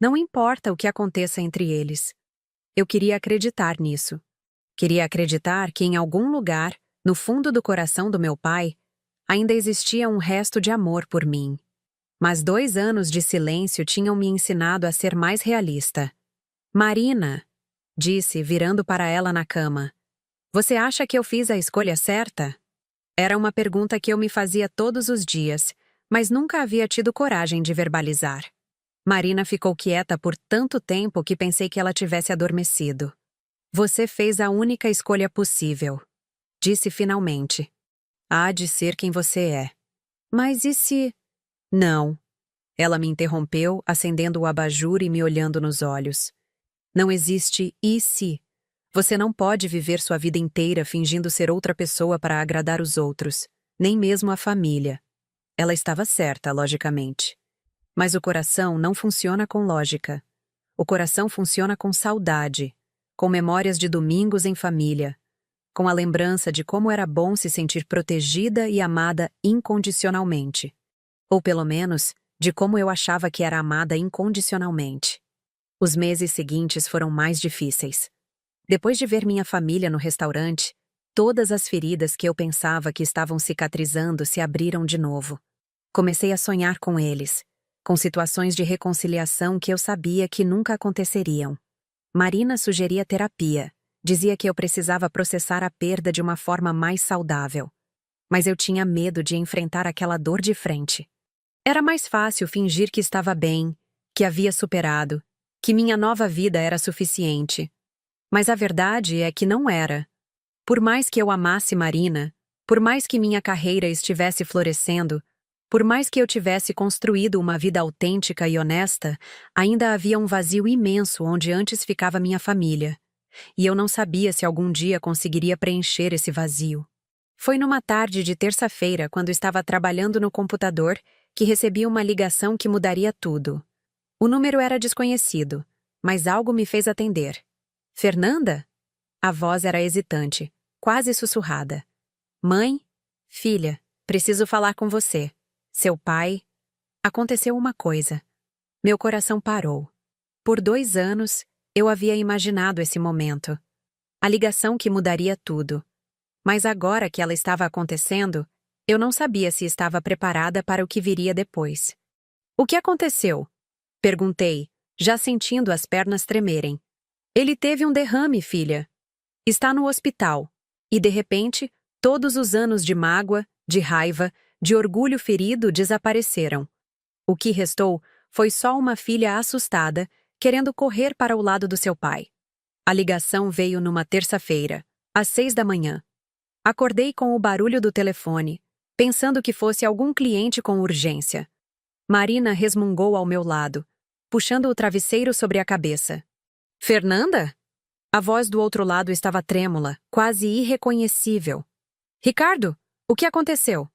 Não importa o que aconteça entre eles. Eu queria acreditar nisso. Queria acreditar que em algum lugar, no fundo do coração do meu pai, ainda existia um resto de amor por mim. Mas 2 anos de silêncio tinham me ensinado a ser mais realista. Marina, disse, virando para ela na cama, você acha que eu fiz a escolha certa? Era uma pergunta que eu me fazia todos os dias, mas nunca havia tido coragem de verbalizar. Marina ficou quieta por tanto tempo que pensei que ela tivesse adormecido. Você fez a única escolha possível, disse finalmente. Há de ser quem você é. Mas e se... Não. Ela me interrompeu, acendendo o abajur e me olhando nos olhos. Não existe e se. Você não pode viver sua vida inteira fingindo ser outra pessoa para agradar os outros, nem mesmo a família. Ela estava certa, logicamente. Mas o coração não funciona com lógica. O coração funciona com saudade, com memórias de domingos em família, com a lembrança de como era bom se sentir protegida e amada incondicionalmente. Ou pelo menos, de como eu achava que era amada incondicionalmente. Os meses seguintes foram mais difíceis. Depois de ver minha família no restaurante, todas as feridas que eu pensava que estavam cicatrizando se abriram de novo. Comecei a sonhar com eles, com situações de reconciliação que eu sabia que nunca aconteceriam. Marina sugeria terapia, dizia que eu precisava processar a perda de uma forma mais saudável. Mas eu tinha medo de enfrentar aquela dor de frente. Era mais fácil fingir que estava bem, que havia superado, que minha nova vida era suficiente. Mas a verdade é que não era. Por mais que eu amasse Marina, por mais que minha carreira estivesse florescendo, por mais que eu tivesse construído uma vida autêntica e honesta, ainda havia um vazio imenso onde antes ficava minha família. E eu não sabia se algum dia conseguiria preencher esse vazio. Foi numa tarde de terça-feira, quando estava trabalhando no computador, que recebi uma ligação que mudaria tudo. O número era desconhecido, mas algo me fez atender. Fernanda? A voz era hesitante, quase sussurrada. Mãe? Filha, preciso falar com você. Seu pai? Aconteceu uma coisa. Meu coração parou. Por 2 anos, eu havia imaginado esse momento. A ligação que mudaria tudo. Mas agora que ela estava acontecendo, eu não sabia se estava preparada para o que viria depois. O que aconteceu? Perguntei, já sentindo as pernas tremerem. Ele teve um derrame, filha. Está no hospital. E, de repente, todos os anos de mágoa, de raiva, de orgulho ferido desapareceram. O que restou foi só uma filha assustada, querendo correr para o lado do seu pai. A ligação veio numa terça-feira, às 6 da manhã. Acordei com o barulho do telefone, pensando que fosse algum cliente com urgência. Marina resmungou ao meu lado, puxando o travesseiro sobre a cabeça. Fernanda? A voz do outro lado estava trêmula, quase irreconhecível. Ricardo, o que aconteceu?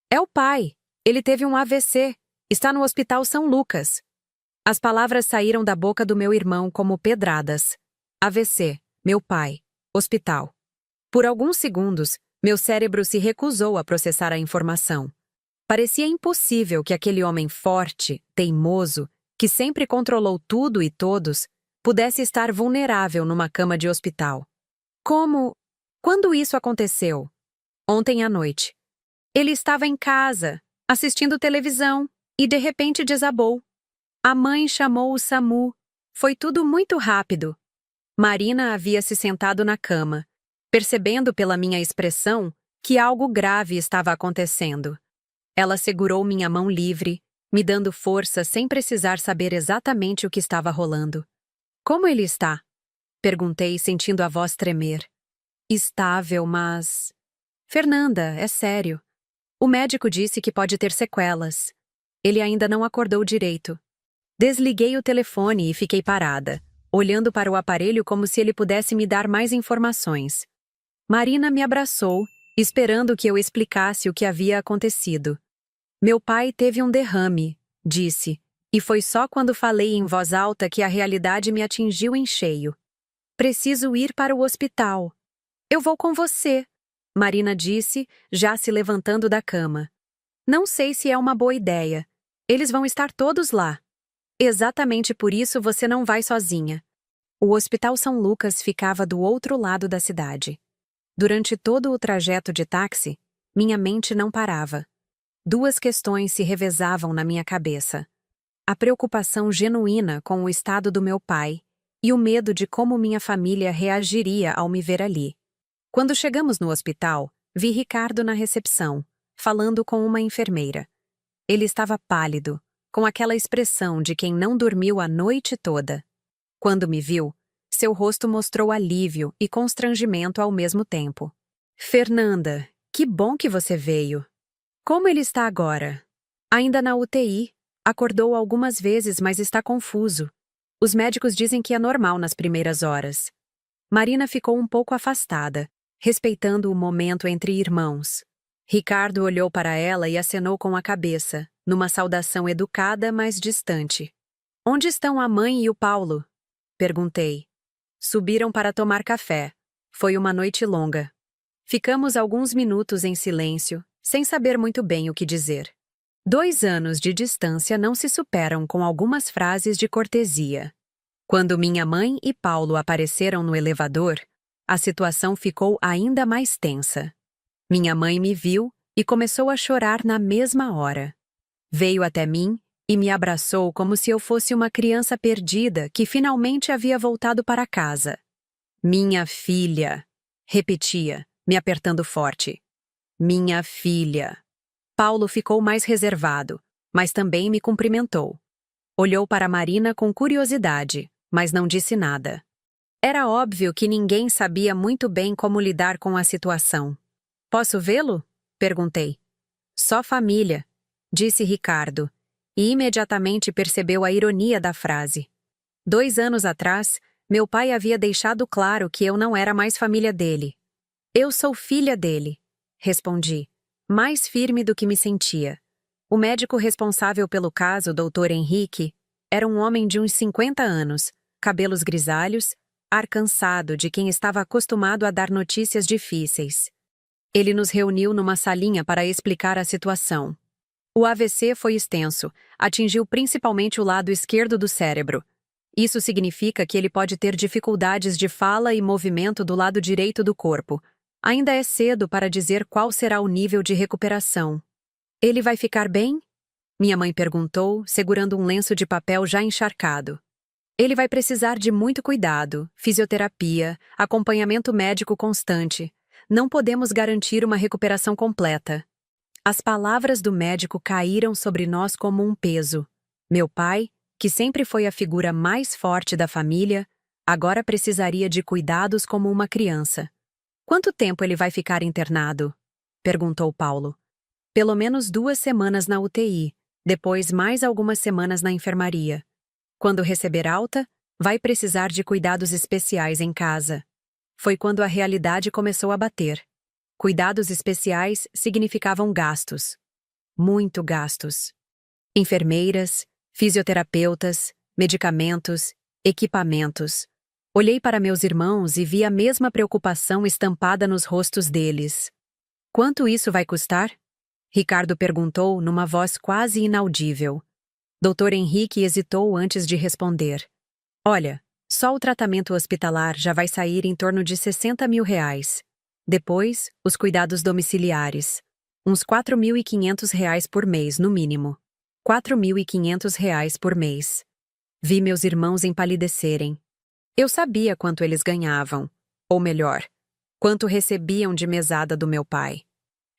É o pai. Ele teve um AVC. Está no Hospital São Lucas. As palavras saíram da boca do meu irmão como pedradas. AVC, meu pai, hospital. Por alguns segundos, meu cérebro se recusou a processar a informação. Parecia impossível que aquele homem forte, teimoso, que sempre controlou tudo e todos, pudesse estar vulnerável numa cama de hospital. Como? Quando isso aconteceu? Ontem à noite. Ele estava em casa, assistindo televisão, e de repente desabou. A mãe chamou o SAMU. Foi tudo muito rápido. Marina havia se sentado na cama, percebendo pela minha expressão que algo grave estava acontecendo. Ela segurou minha mão livre, me dando força sem precisar saber exatamente o que estava rolando. Como ele está? Perguntei, sentindo a voz tremer. Estável, mas... Fernanda, é sério. O médico disse que pode ter sequelas. Ele ainda não acordou direito. Desliguei o telefone e fiquei parada, olhando para o aparelho como se ele pudesse me dar mais informações. Marina me abraçou, esperando que eu explicasse o que havia acontecido. Meu pai teve um derrame, disse, e foi só quando falei em voz alta que a realidade me atingiu em cheio. Preciso ir para o hospital. Eu vou com você, Marina disse, já se levantando da cama. Não sei se é uma boa ideia. Eles vão estar todos lá. Exatamente por isso você não vai sozinha. O Hospital São Lucas ficava do outro lado da cidade. Durante todo o trajeto de táxi, minha mente não parava. Duas questões se revezavam na minha cabeça. A preocupação genuína com o estado do meu pai e o medo de como minha família reagiria ao me ver ali. Quando chegamos no hospital, vi Ricardo na recepção, falando com uma enfermeira. Ele estava pálido, com aquela expressão de quem não dormiu a noite toda. Quando me viu, seu rosto mostrou alívio e constrangimento ao mesmo tempo. Fernanda, que bom que você veio. Como ele está agora? Ainda na UTI. Acordou algumas vezes, mas está confuso. Os médicos dizem que é normal nas primeiras horas. Marina ficou um pouco afastada, respeitando o momento entre irmãos. Ricardo olhou para ela e acenou com a cabeça, numa saudação educada, mas distante. Onde estão a mãe e o Paulo? Perguntei. Subiram para tomar café. Foi uma noite longa. Ficamos alguns minutos em silêncio, sem saber muito bem o que dizer. 2 anos de distância não se superam com algumas frases de cortesia. Quando minha mãe e Paulo apareceram no elevador, a situação ficou ainda mais tensa. Minha mãe me viu e começou a chorar na mesma hora. Veio até mim e me abraçou como se eu fosse uma criança perdida que finalmente havia voltado para casa. Minha filha, repetia, me apertando forte. Minha filha. Paulo ficou mais reservado, mas também me cumprimentou. Olhou para Marina com curiosidade, mas não disse nada. Era óbvio que ninguém sabia muito bem como lidar com a situação. Posso vê-lo? Perguntei. Só família, disse Ricardo, e imediatamente percebeu a ironia da frase. 2 anos atrás, meu pai havia deixado claro que eu não era mais família dele. Eu sou filha dele, respondi, mais firme do que me sentia. O médico responsável pelo caso, Dr. Henrique, era um homem de uns 50 anos, cabelos grisalhos, ar cansado de quem estava acostumado a dar notícias difíceis. Ele nos reuniu numa salinha para explicar a situação. O AVC foi extenso, atingiu principalmente o lado esquerdo do cérebro. Isso significa que ele pode ter dificuldades de fala e movimento do lado direito do corpo. Ainda é cedo para dizer qual será o nível de recuperação. Ele vai ficar bem? Minha mãe perguntou, segurando um lenço de papel já encharcado. Ele vai precisar de muito cuidado, fisioterapia, acompanhamento médico constante. Não podemos garantir uma recuperação completa. As palavras do médico caíram sobre nós como um peso. Meu pai, que sempre foi a figura mais forte da família, agora precisaria de cuidados como uma criança. Quanto tempo ele vai ficar internado? Perguntou Paulo. Pelo menos 2 semanas na UTI, depois mais algumas semanas na enfermaria. Quando receber alta, vai precisar de cuidados especiais em casa. Foi quando a realidade começou a bater. Cuidados especiais significavam gastos. Muito gastos. Enfermeiras, fisioterapeutas, medicamentos, equipamentos. Olhei para meus irmãos e vi a mesma preocupação estampada nos rostos deles. Quanto isso vai custar? Ricardo perguntou numa voz quase inaudível. Dr. Henrique hesitou antes de responder. Olha, só o tratamento hospitalar já vai sair em torno de R$ 60 mil. Depois, os cuidados domiciliares. Uns R$ 4.500 por mês, no mínimo. R$ 4.500 por mês. Vi meus irmãos empalidecerem. Eu sabia quanto eles ganhavam. Ou melhor, quanto recebiam de mesada do meu pai.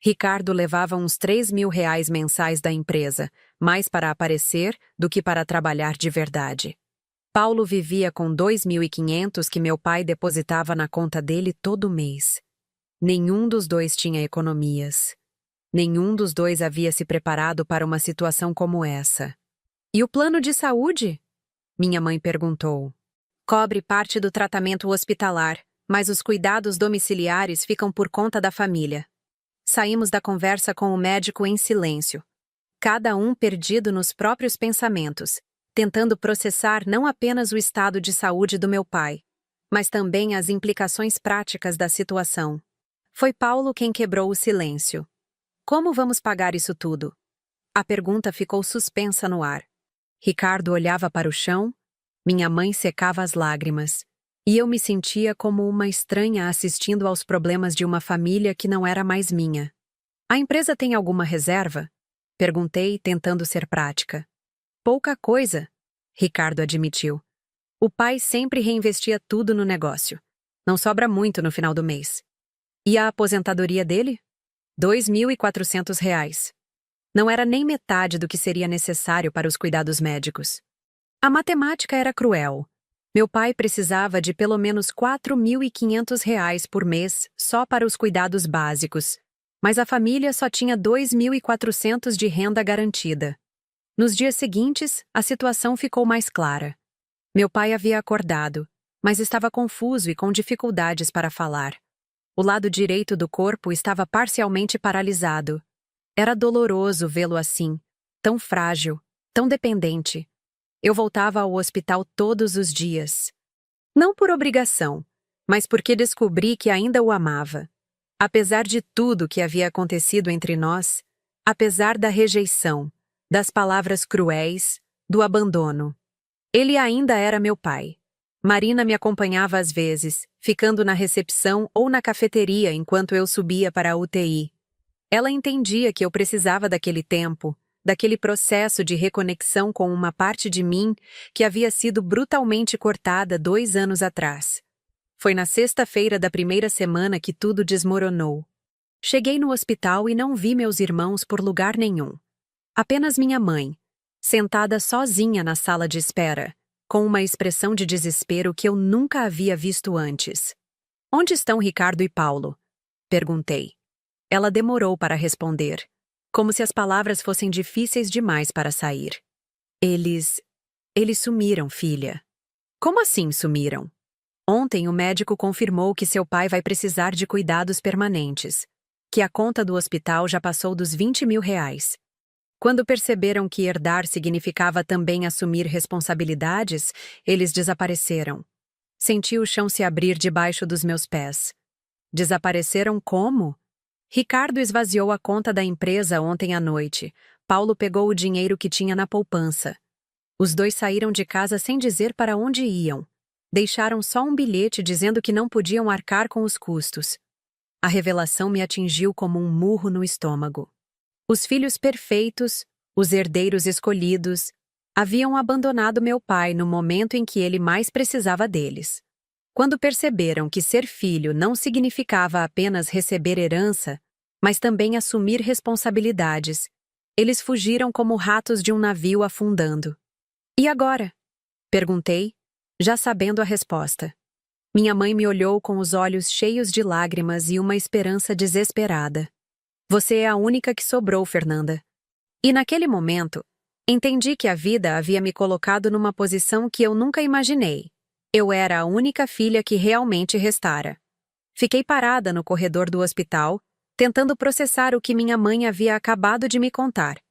Ricardo levava uns R$ 3.000 mensais da empresa, mais para aparecer do que para trabalhar de verdade. Paulo vivia com R$ 2.500 que meu pai depositava na conta dele todo mês. Nenhum dos dois tinha economias. Nenhum dos dois havia se preparado para uma situação como essa. E o plano de saúde? Minha mãe perguntou. Cobre parte do tratamento hospitalar, mas os cuidados domiciliares ficam por conta da família. Saímos da conversa com o médico em silêncio, cada um perdido nos próprios pensamentos, tentando processar não apenas o estado de saúde do meu pai, mas também as implicações práticas da situação. Foi Paulo quem quebrou o silêncio. Como vamos pagar isso tudo? A pergunta ficou suspensa no ar. Ricardo olhava para o chão, minha mãe secava as lágrimas, e eu me sentia como uma estranha assistindo aos problemas de uma família que não era mais minha. A empresa tem alguma reserva? Perguntei, tentando ser prática. Pouca coisa, Ricardo admitiu. O pai sempre reinvestia tudo no negócio. Não sobra muito no final do mês. E a aposentadoria dele? R$ 2.400. Não era nem metade do que seria necessário para os cuidados médicos. A matemática era cruel. Meu pai precisava de pelo menos R$ 4.500 por mês só para os cuidados básicos, mas a família só tinha R$ 2.400 de renda garantida. Nos dias seguintes, a situação ficou mais clara. Meu pai havia acordado, mas estava confuso e com dificuldades para falar. O lado direito do corpo estava parcialmente paralisado. Era doloroso vê-lo assim, tão frágil, tão dependente. Eu voltava ao hospital todos os dias. Não por obrigação, mas porque descobri que ainda o amava. Apesar de tudo que havia acontecido entre nós, apesar da rejeição, das palavras cruéis, do abandono. Ele ainda era meu pai. Marina me acompanhava às vezes, ficando na recepção ou na cafeteria enquanto eu subia para a UTI. Ela entendia que eu precisava daquele tempo, daquele processo de reconexão com uma parte de mim que havia sido brutalmente cortada 2 anos atrás. Foi na sexta-feira da primeira semana que tudo desmoronou. Cheguei no hospital e não vi meus irmãos por lugar nenhum. Apenas minha mãe, sentada sozinha na sala de espera, com uma expressão de desespero que eu nunca havia visto antes. Onde estão Ricardo e Paulo? Perguntei. Ela demorou para responder, como se as palavras fossem difíceis demais para sair. Eles sumiram, filha. Como assim sumiram? Ontem o médico confirmou que seu pai vai precisar de cuidados permanentes, que a conta do hospital já passou dos R$ 20.000. Quando perceberam que herdar significava também assumir responsabilidades, eles desapareceram. Senti o chão se abrir debaixo dos meus pés. Desapareceram como? Ricardo esvaziou a conta da empresa ontem à noite. Paulo pegou o dinheiro que tinha na poupança. Os dois saíram de casa sem dizer para onde iam. Deixaram só um bilhete dizendo que não podiam arcar com os custos. A revelação me atingiu como um murro no estômago. Os filhos perfeitos, os herdeiros escolhidos, haviam abandonado meu pai no momento em que ele mais precisava deles. Quando perceberam que ser filho não significava apenas receber herança, mas também assumir responsabilidades, eles fugiram como ratos de um navio afundando. E agora? Perguntei, já sabendo a resposta. Minha mãe me olhou com os olhos cheios de lágrimas e uma esperança desesperada. Você é a única que sobrou, Fernanda. E naquele momento, entendi que a vida havia me colocado numa posição que eu nunca imaginei. Eu era a única filha que realmente restara. Fiquei parada no corredor do hospital, tentando processar o que minha mãe havia acabado de me contar.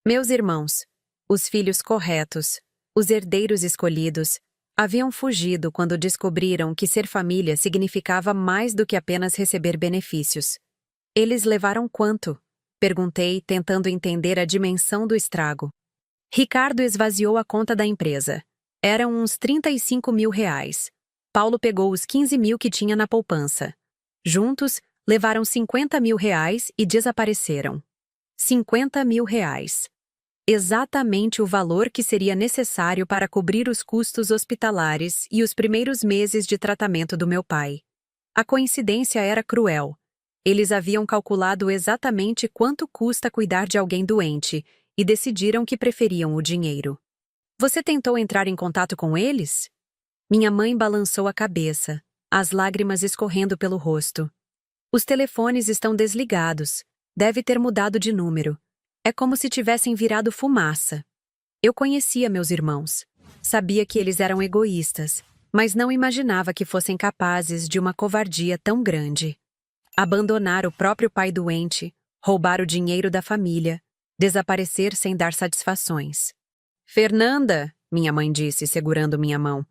Meus irmãos, os filhos corretos, os herdeiros escolhidos, haviam fugido quando descobriram que ser família significava mais do que apenas receber benefícios. Eles levaram quanto? Perguntei, tentando entender a dimensão do estrago. Ricardo esvaziou a conta da empresa. Eram uns R$ 35.000. Paulo pegou os 15.000 que tinha na poupança. Juntos, levaram 50 mil reais e desapareceram. 50 mil reais. Exatamente o valor que seria necessário para cobrir os custos hospitalares e os primeiros meses de tratamento do meu pai. A coincidência era cruel. Eles haviam calculado exatamente quanto custa cuidar de alguém doente e decidiram que preferiam o dinheiro. Você tentou entrar em contato com eles? Minha mãe balançou a cabeça, as lágrimas escorrendo pelo rosto. Os telefones estão desligados. Deve ter mudado de número. É como se tivessem virado fumaça. Eu conhecia meus irmãos. Sabia que eles eram egoístas, mas não imaginava que fossem capazes de uma covardia tão grande. Abandonar o próprio pai doente, roubar o dinheiro da família, desaparecer sem dar satisfações. Fernanda, minha mãe disse, segurando minha mão,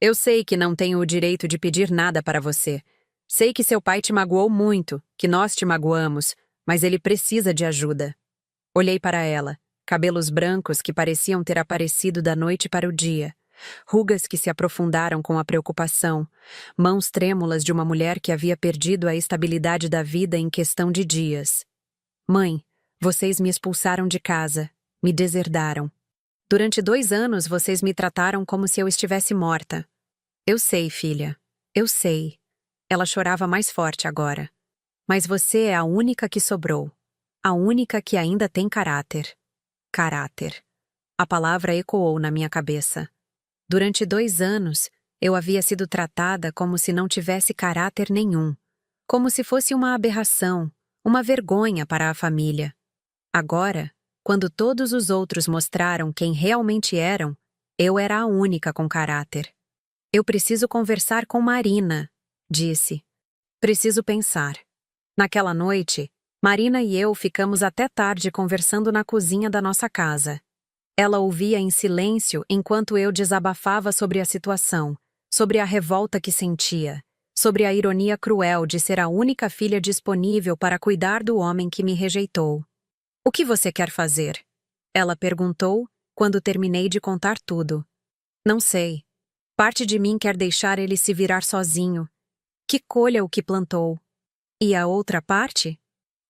eu sei que não tenho o direito de pedir nada para você. Sei que seu pai te magoou muito, que nós te magoamos, mas ele precisa de ajuda. Olhei para ela, cabelos brancos que pareciam ter aparecido da noite para o dia, rugas que se aprofundaram com a preocupação, mãos trêmulas de uma mulher que havia perdido a estabilidade da vida em questão de dias. Mãe, vocês me expulsaram de casa, me deserdaram. Durante 2 anos vocês me trataram como se eu estivesse morta. Eu sei, filha, eu sei. Ela chorava mais forte agora. Mas você é a única que sobrou. A única que ainda tem caráter. Caráter. A palavra ecoou na minha cabeça. Durante 2 anos, eu havia sido tratada como se não tivesse caráter nenhum. Como se fosse uma aberração, uma vergonha para a família. Agora, quando todos os outros mostraram quem realmente eram, eu era a única com caráter. Eu preciso conversar com Marina, disse. Preciso pensar. Naquela noite, Marina e eu ficamos até tarde conversando na cozinha da nossa casa. Ela ouvia em silêncio enquanto eu desabafava sobre a situação, sobre a revolta que sentia, sobre a ironia cruel de ser a única filha disponível para cuidar do homem que me rejeitou. O que você quer fazer? Ela perguntou quando terminei de contar tudo. Não sei. Parte de mim quer deixar ele se virar sozinho. Que colha o que plantou. E a outra parte?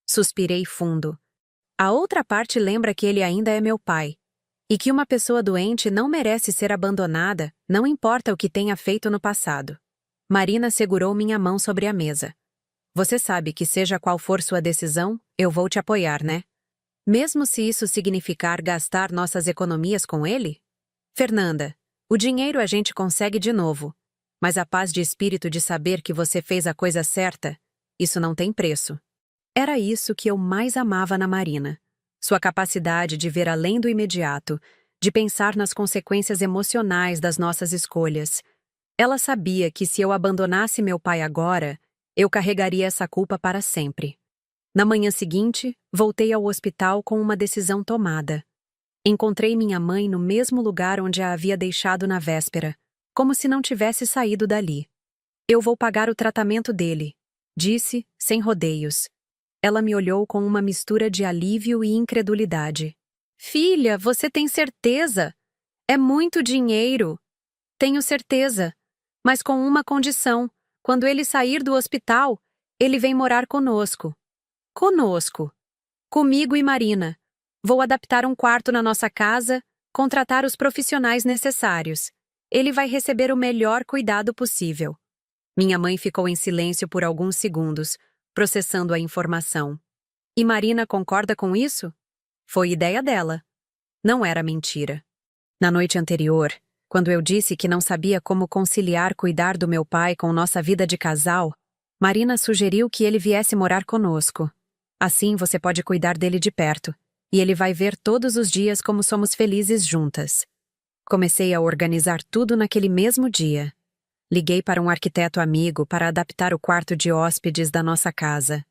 Suspirei fundo. A outra parte lembra que ele ainda é meu pai. E que uma pessoa doente não merece ser abandonada, não importa o que tenha feito no passado. Marina segurou minha mão sobre a mesa. Você sabe que seja qual for sua decisão, eu vou te apoiar, né? Mesmo se isso significar gastar nossas economias com ele? Fernanda, o dinheiro a gente consegue de novo. Mas a paz de espírito de saber que você fez a coisa certa, isso não tem preço. Era isso que eu mais amava na Marina. Sua capacidade de ver além do imediato, de pensar nas consequências emocionais das nossas escolhas. Ela sabia que se eu abandonasse meu pai agora, eu carregaria essa culpa para sempre. Na manhã seguinte, voltei ao hospital com uma decisão tomada. Encontrei minha mãe no mesmo lugar onde a havia deixado na véspera, como se não tivesse saído dali. Eu vou pagar o tratamento dele, disse, sem rodeios. Ela me olhou com uma mistura de alívio e incredulidade. Filha, você tem certeza? É muito dinheiro. Tenho certeza, mas com uma condição. Quando ele sair do hospital, ele vem morar conosco. Conosco. Comigo e Marina. Vou adaptar um quarto na nossa casa, contratar os profissionais necessários. Ele vai receber o melhor cuidado possível. Minha mãe ficou em silêncio por alguns segundos, processando a informação. E Marina concorda com isso? Foi ideia dela. Não era mentira. Na noite anterior, quando eu disse que não sabia como conciliar cuidar do meu pai com nossa vida de casal, Marina sugeriu que ele viesse morar conosco. Assim você pode cuidar dele de perto, e ele vai ver todos os dias como somos felizes juntas. Comecei a organizar tudo naquele mesmo dia. Liguei para um arquiteto amigo para adaptar o quarto de hóspedes da nossa casa.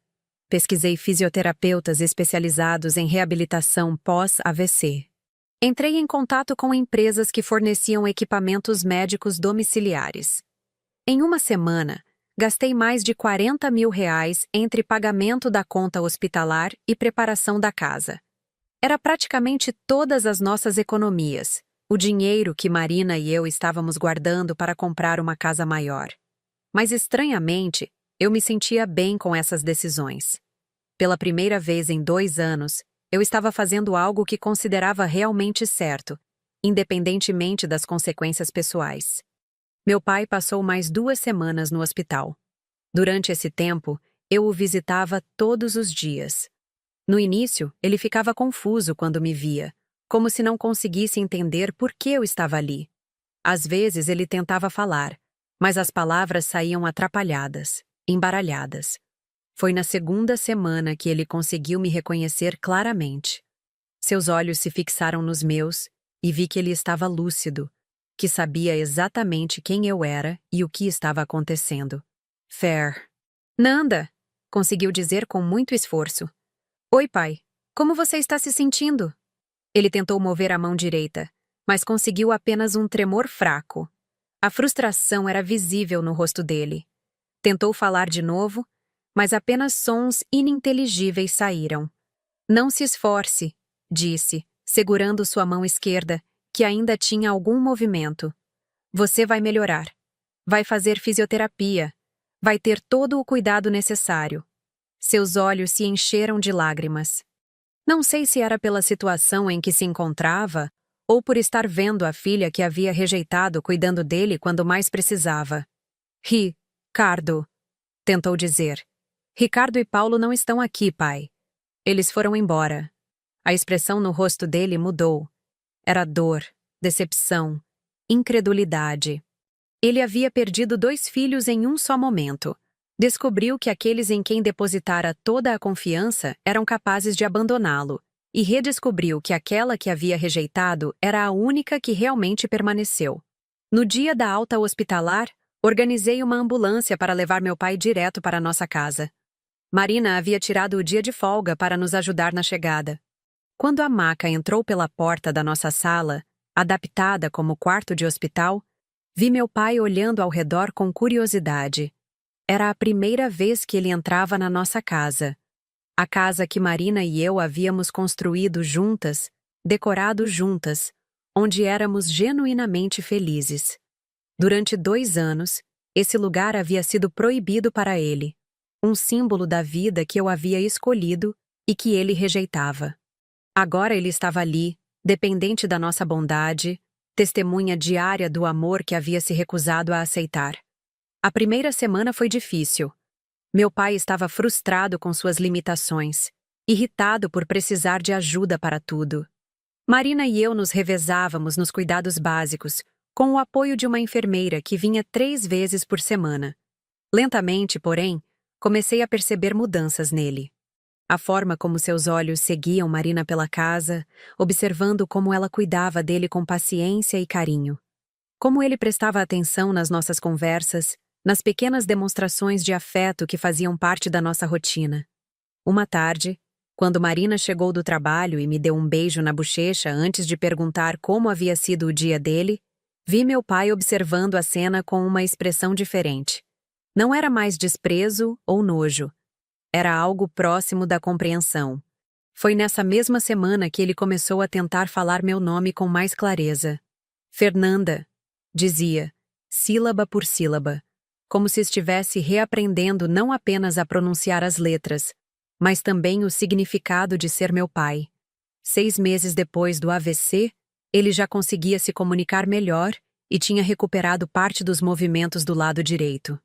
Pesquisei fisioterapeutas especializados em reabilitação pós-AVC. Entrei em contato com empresas que forneciam equipamentos médicos domiciliares. Em uma semana, gastei mais de 40 mil reais entre pagamento da conta hospitalar e preparação da casa. Era praticamente todas as nossas economias, o dinheiro que Marina e eu estávamos guardando para comprar uma casa maior. Mas, estranhamente, Eu me sentia bem com essas decisões. Pela primeira vez em 2 anos, eu estava fazendo algo que considerava realmente certo, independentemente das consequências pessoais. Meu pai passou mais 2 semanas no hospital. Durante esse tempo, eu o visitava todos os dias. No início, ele ficava confuso quando me via, como se não conseguisse entender por que eu estava ali. Às vezes ele tentava falar, mas as palavras saíam atrapalhadas, embaralhadas. Foi na 2ª semana que ele conseguiu me reconhecer claramente. Seus olhos se fixaram nos meus e vi que ele estava lúcido, que sabia exatamente quem eu era e o que estava acontecendo. Fair. Nanda, conseguiu dizer com muito esforço. Oi, pai. Como você está se sentindo? Ele tentou mover a mão direita, mas conseguiu apenas um tremor fraco. A frustração era visível no rosto dele. Tentou falar de novo, mas apenas sons ininteligíveis saíram. Não se esforce, disse, segurando sua mão esquerda, que ainda tinha algum movimento. Você vai melhorar. Vai fazer fisioterapia. Vai ter todo o cuidado necessário. Seus olhos se encheram de lágrimas. Não sei se era pela situação em que se encontrava ou por estar vendo a filha que havia rejeitado cuidando dele quando mais precisava. Ricardo, tentou dizer. Ricardo e Paulo não estão aqui, pai. Eles foram embora. A expressão no rosto dele mudou. Era dor, decepção, incredulidade. Ele havia perdido 2 filhos em um só momento. Descobriu que aqueles em quem depositara toda a confiança eram capazes de abandoná-lo, e redescobriu que aquela que havia rejeitado era a única que realmente permaneceu. No dia da alta hospitalar, organizei uma ambulância para levar meu pai direto para nossa casa. Marina havia tirado o dia de folga para nos ajudar na chegada. Quando a maca entrou pela porta da nossa sala, adaptada como quarto de hospital, vi meu pai olhando ao redor com curiosidade. Era a primeira vez que ele entrava na nossa casa. A casa que Marina e eu havíamos construído juntas, decorado juntas, onde éramos genuinamente felizes. Durante 2 anos, esse lugar havia sido proibido para ele, um símbolo da vida que eu havia escolhido e que ele rejeitava. Agora ele estava ali, dependente da nossa bondade, testemunha diária do amor que havia se recusado a aceitar. A primeira semana foi difícil. Meu pai estava frustrado com suas limitações, irritado por precisar de ajuda para tudo. Marina e eu nos revezávamos nos cuidados básicos, com o apoio de uma enfermeira que vinha 3 vezes por semana. Lentamente, porém, comecei a perceber mudanças nele. A forma como seus olhos seguiam Marina pela casa, observando como ela cuidava dele com paciência e carinho. Como ele prestava atenção nas nossas conversas, nas pequenas demonstrações de afeto que faziam parte da nossa rotina. Uma tarde, quando Marina chegou do trabalho e me deu um beijo na bochecha antes de perguntar como havia sido o dia dele, vi meu pai observando a cena com uma expressão diferente. Não era mais desprezo ou nojo. Era algo próximo da compreensão. Foi nessa mesma semana que ele começou a tentar falar meu nome com mais clareza. Fernanda, dizia, sílaba por sílaba, como se estivesse reaprendendo não apenas a pronunciar as letras, mas também o significado de ser meu pai. 6 meses depois do AVC, ele já conseguia se comunicar melhor e tinha recuperado parte dos movimentos do lado direito.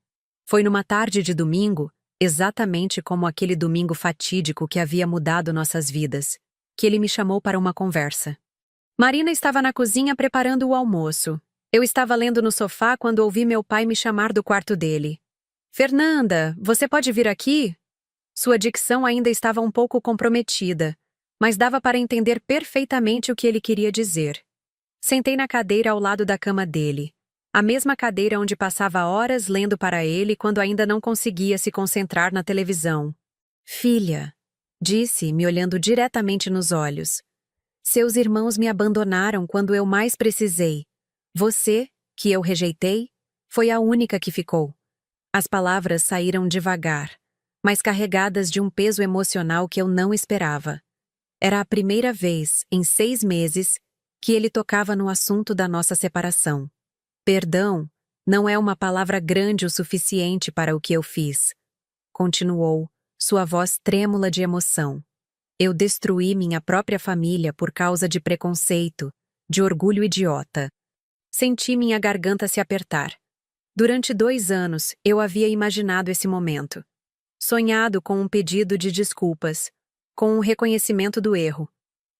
Foi numa tarde de domingo, exatamente como aquele domingo fatídico que havia mudado nossas vidas, que ele me chamou para uma conversa. Marina estava na cozinha preparando o almoço. Eu estava lendo no sofá quando ouvi meu pai me chamar do quarto dele. Fernanda, você pode vir aqui? Sua dicção ainda estava um pouco comprometida, mas dava para entender perfeitamente o que ele queria dizer. Sentei na cadeira ao lado da cama dele, a mesma cadeira onde passava horas lendo para ele quando ainda não conseguia se concentrar na televisão. Filha, disse, me olhando diretamente nos olhos. Seus irmãos me abandonaram quando eu mais precisei. Você, que eu rejeitei, foi a única que ficou. As palavras saíram devagar, mas carregadas de um peso emocional que eu não esperava. Era a primeira vez, em 6 meses, que ele tocava no assunto da nossa separação. Perdão não é uma palavra grande o suficiente para o que eu fiz, continuou, sua voz trêmula de emoção. Eu destruí minha própria família por causa de preconceito, de orgulho idiota. Senti minha garganta se apertar. Durante 2 anos, eu havia imaginado esse momento. Sonhado com um pedido de desculpas, com um reconhecimento do erro.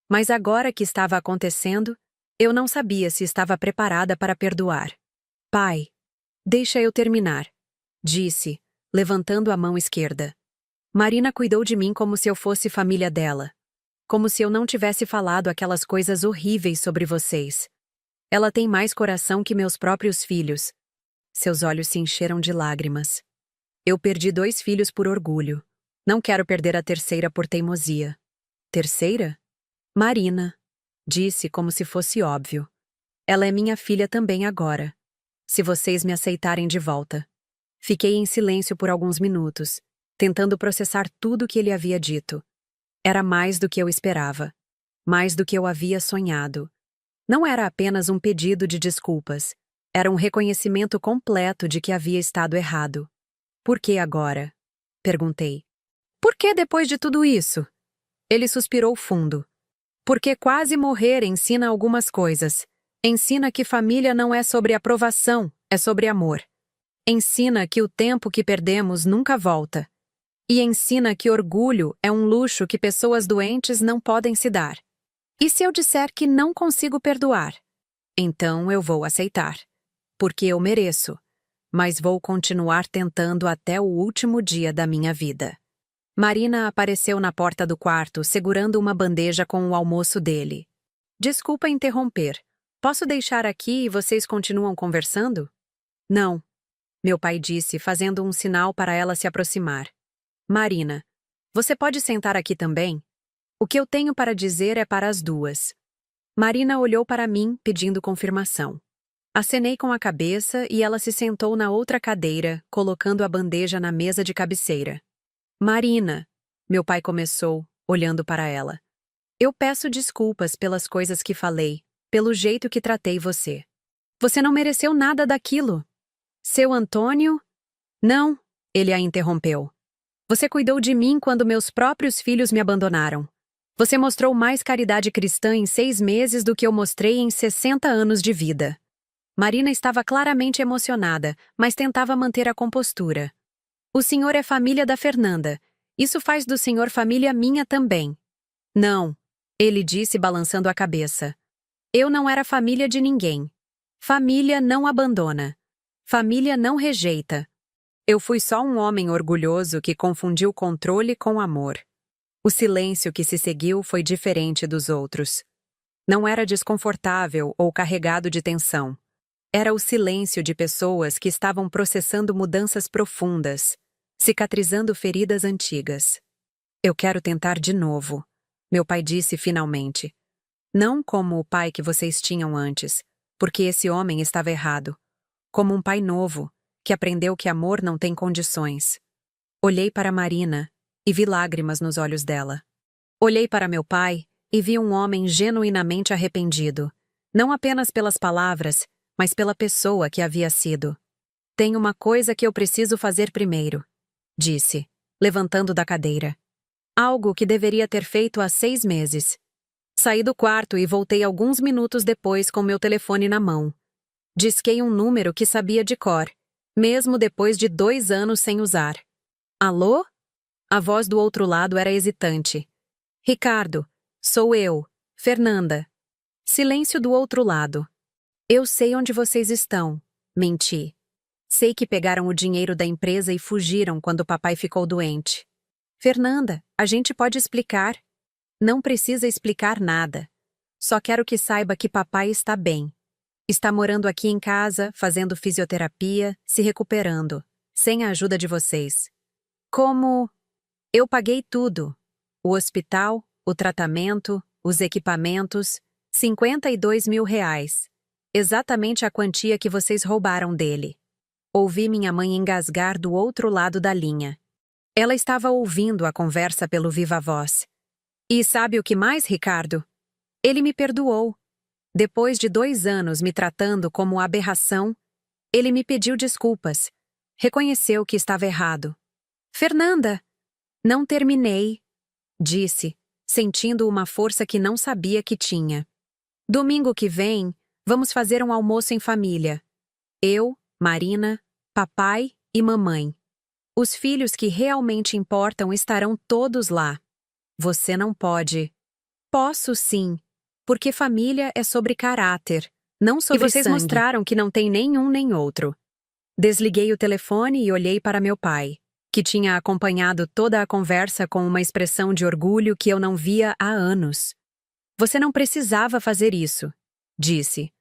Mas agora que estava acontecendo, eu não sabia se estava preparada para perdoar. Pai, deixa eu terminar, disse, levantando a mão esquerda. Marina cuidou de mim como se eu fosse família dela. Como se eu não tivesse falado aquelas coisas horríveis sobre vocês. Ela tem mais coração que meus próprios filhos. Seus olhos se encheram de lágrimas. Eu perdi 2 filhos por orgulho. Não quero perder a terceira por teimosia. Terceira? Marina, disse como se fosse óbvio. Ela é minha filha também agora. Se vocês me aceitarem de volta. Fiquei em silêncio por alguns minutos, tentando processar tudo o que ele havia dito. Era mais do que eu esperava. Mais do que eu havia sonhado. Não era apenas um pedido de desculpas. Era um reconhecimento completo de que havia estado errado. Por que agora? Perguntei. Por que depois de tudo isso? Ele suspirou fundo. Porque quase morrer ensina algumas coisas. Ensina que família não é sobre aprovação, é sobre amor. Ensina que o tempo que perdemos nunca volta. E ensina que orgulho é um luxo que pessoas doentes não podem se dar. E se eu disser que não consigo perdoar? Então eu vou aceitar. Porque eu mereço. Mas vou continuar tentando até o último dia da minha vida. Marina apareceu na porta do quarto, segurando uma bandeja com o almoço dele. Desculpa interromper. Posso deixar aqui e vocês continuam conversando? Não, meu pai disse, fazendo um sinal para ela se aproximar. Marina, você pode sentar aqui também? O que eu tenho para dizer é para as duas. Marina olhou para mim, pedindo confirmação. Acenei com a cabeça e ela se sentou na outra cadeira, colocando a bandeja na mesa de cabeceira. Marina, meu pai começou, olhando para ela. Eu peço desculpas pelas coisas que falei, pelo jeito que tratei você. Você não mereceu nada daquilo. Seu Antônio? Não, ele a interrompeu. Você cuidou de mim quando meus próprios filhos me abandonaram. Você mostrou mais caridade cristã em 6 meses do que eu mostrei em 60 anos de vida. Marina estava claramente emocionada, mas tentava manter a compostura. O senhor é família da Fernanda. Isso faz do senhor família minha também. Não, ele disse balançando a cabeça. Eu não era família de ninguém. Família não abandona. Família não rejeita. Eu fui só um homem orgulhoso que confundiu controle com amor. O silêncio que se seguiu foi diferente dos outros. Não era desconfortável ou carregado de tensão. Era o silêncio de pessoas que estavam processando mudanças profundas, cicatrizando feridas antigas. Eu quero tentar de novo, meu pai disse finalmente. Não como o pai que vocês tinham antes, porque esse homem estava errado. Como um pai novo, que aprendeu que amor não tem condições. Olhei para Marina e vi lágrimas nos olhos dela. Olhei para meu pai e vi um homem genuinamente arrependido, não apenas pelas palavras, mas pela pessoa que havia sido. Tem uma coisa que eu preciso fazer primeiro, disse, levantando da cadeira. Algo que deveria ter feito há 6 meses. Saí do quarto e voltei alguns minutos depois com meu telefone na mão. Disquei um número que sabia de cor, mesmo depois de 2 anos sem usar. Alô? A voz do outro lado era hesitante. Ricardo, sou eu, Fernanda. Silêncio do outro lado. Eu sei onde vocês estão, menti. Sei que pegaram o dinheiro da empresa e fugiram quando o papai ficou doente. Fernanda, a gente pode explicar. Não precisa explicar nada. Só quero que saiba que papai está bem. Está morando aqui em casa, fazendo fisioterapia, se recuperando, sem a ajuda de vocês. Como? Eu paguei tudo. O hospital, o tratamento, os equipamentos, R$ 52 mil. Exatamente a quantia que vocês roubaram dele. Ouvi minha mãe engasgar do outro lado da linha. Ela estava ouvindo a conversa pelo viva-voz. E sabe o que mais, Ricardo? Ele me perdoou. Depois de 2 anos me tratando como aberração, ele me pediu desculpas. Reconheceu que estava errado. Fernanda! Não terminei, disse, sentindo uma força que não sabia que tinha. Domingo que vem, vamos fazer um almoço em família. Eu, Marina, papai e mamãe. Os filhos que realmente importam estarão todos lá. Você não pode. Posso sim, porque família é sobre caráter, não sobre sangue. E vocês mostraram que não tem nenhum nem outro. Desliguei o telefone e olhei para meu pai, que tinha acompanhado toda a conversa com uma expressão de orgulho que eu não via há anos. Você não precisava fazer isso, disse.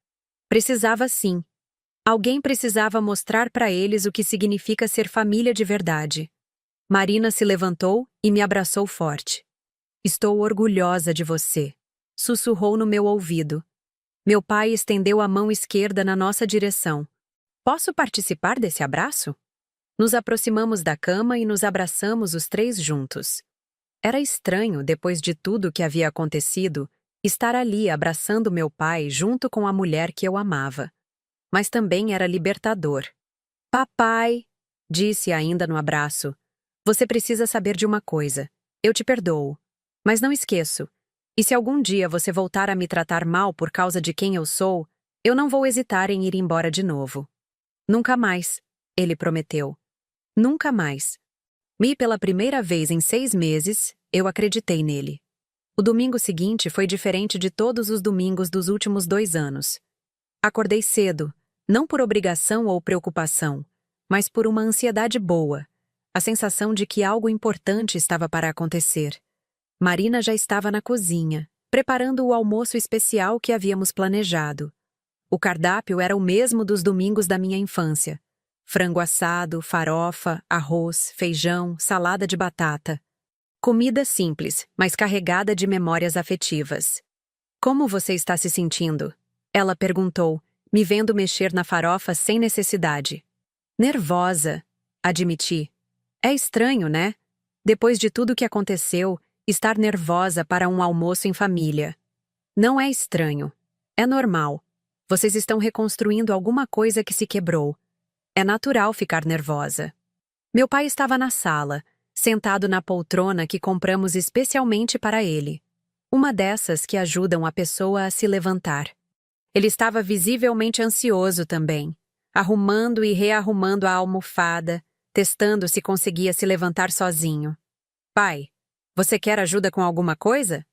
Precisava sim. Alguém precisava mostrar para eles o que significa ser família de verdade. Marina se levantou e me abraçou forte. Estou orgulhosa de você, sussurrou no meu ouvido. Meu pai estendeu a mão esquerda na nossa direção. Posso participar desse abraço? Nos aproximamos da cama e nos abraçamos os três juntos. Era estranho, depois de tudo que havia acontecido, estar ali abraçando meu pai junto com a mulher que eu amava. Mas também era libertador. Papai, disse ainda no abraço, você precisa saber de uma coisa. Eu te perdoo. Mas não esqueço. E se algum dia você voltar a me tratar mal por causa de quem eu sou, eu não vou hesitar em ir embora de novo. Nunca mais, ele prometeu. Nunca mais. E pela primeira vez em 6 meses, eu acreditei nele. O domingo seguinte foi diferente de todos os domingos dos últimos 2 anos. Acordei cedo, não por obrigação ou preocupação, mas por uma ansiedade boa, a sensação de que algo importante estava para acontecer. Marina já estava na cozinha, preparando o almoço especial que havíamos planejado. O cardápio era o mesmo dos domingos da minha infância. Frango assado, farofa, arroz, feijão, salada de batata. Comida simples, mas carregada de memórias afetivas. Como você está se sentindo? Ela perguntou, me vendo mexer na farofa sem necessidade. Nervosa, admiti. É estranho, né? Depois de tudo que aconteceu, estar nervosa para um almoço em família. Não é estranho. É normal. Vocês estão reconstruindo alguma coisa que se quebrou. É natural ficar nervosa. Meu pai estava na sala, sentado na poltrona que compramos especialmente para ele. Uma dessas que ajudam a pessoa a se levantar. Ele estava visivelmente ansioso também, arrumando e rearrumando a almofada, testando se conseguia se levantar sozinho. Pai, você quer ajuda com alguma coisa?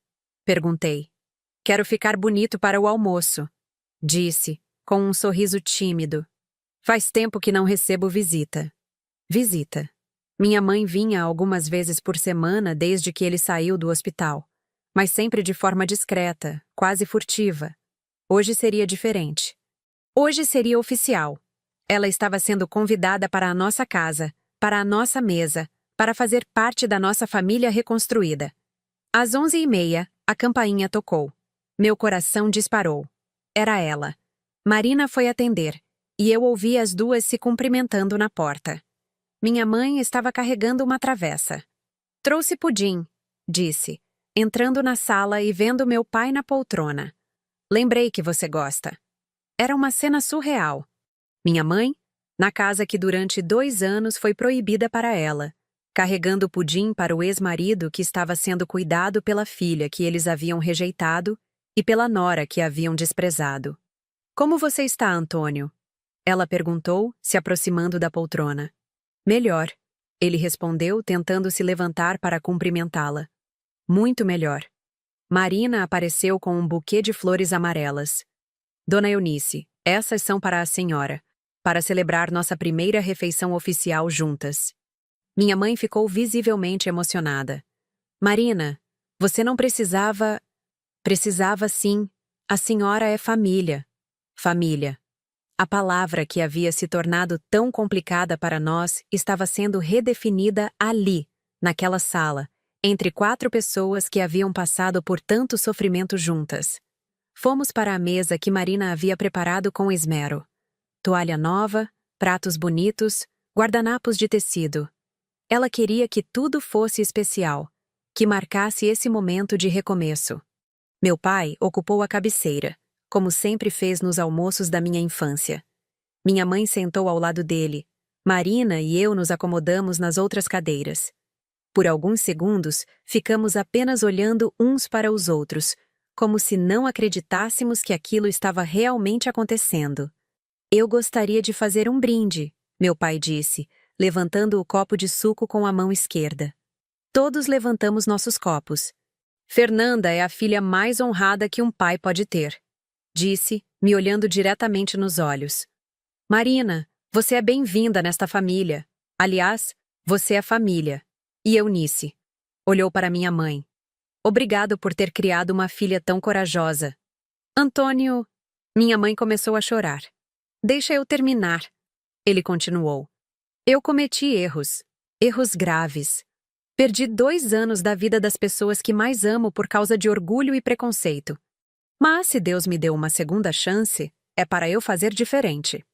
Perguntei. Quero ficar bonito para o almoço, disse, com um sorriso tímido. Faz tempo que não recebo visita. Visita. Minha mãe vinha algumas vezes por semana desde que ele saiu do hospital, mas sempre de forma discreta, quase furtiva. Hoje seria diferente. Hoje seria oficial. Ela estava sendo convidada para a nossa casa, para a nossa mesa, para fazer parte da nossa família reconstruída. Às 11h30, a campainha tocou. Meu coração disparou. Era ela. Marina foi atender, e eu ouvi as duas se cumprimentando na porta. Minha mãe estava carregando uma travessa. Trouxe pudim, disse, entrando na sala e vendo meu pai na poltrona. Lembrei que você gosta. Era uma cena surreal. Minha mãe, na casa que durante 2 anos foi proibida para ela, carregando pudim para o ex-marido que estava sendo cuidado pela filha que eles haviam rejeitado e pela nora que haviam desprezado. Como você está, Antônio? Ela perguntou, se aproximando da poltrona. Melhor, ele respondeu, tentando se levantar para cumprimentá-la. Muito melhor. Marina apareceu com um buquê de flores amarelas. Dona Eunice, essas são para a senhora, para celebrar nossa primeira refeição oficial juntas. Minha mãe ficou visivelmente emocionada. Marina, você não precisava... Precisava sim. A senhora é família. Família. A palavra que havia se tornado tão complicada para nós estava sendo redefinida ali, naquela sala, entre 4 pessoas que haviam passado por tanto sofrimento juntas. Fomos para a mesa que Marina havia preparado com esmero. Toalha nova, pratos bonitos, guardanapos de tecido. Ela queria que tudo fosse especial, que marcasse esse momento de recomeço. Meu pai ocupou a cabeceira, como sempre fez nos almoços da minha infância. Minha mãe sentou ao lado dele, Marina e eu nos acomodamos nas outras cadeiras. Por alguns segundos, ficamos apenas olhando uns para os outros, como se não acreditássemos que aquilo estava realmente acontecendo. Eu gostaria de fazer um brinde, meu pai disse, levantando o copo de suco com a mão esquerda. Todos levantamos nossos copos. Fernanda é a filha mais honrada que um pai pode ter, disse, me olhando diretamente nos olhos. Marina, você é bem-vinda nesta família. Aliás, você é família. E Eunice olhou para minha mãe. Obrigado por ter criado uma filha tão corajosa. Antônio... Minha mãe começou a chorar. Deixa eu terminar. Ele continuou. Eu cometi erros. Erros graves. Perdi 2 anos da vida das pessoas que mais amo por causa de orgulho e preconceito. Mas se Deus me deu uma segunda chance, é para eu fazer diferente.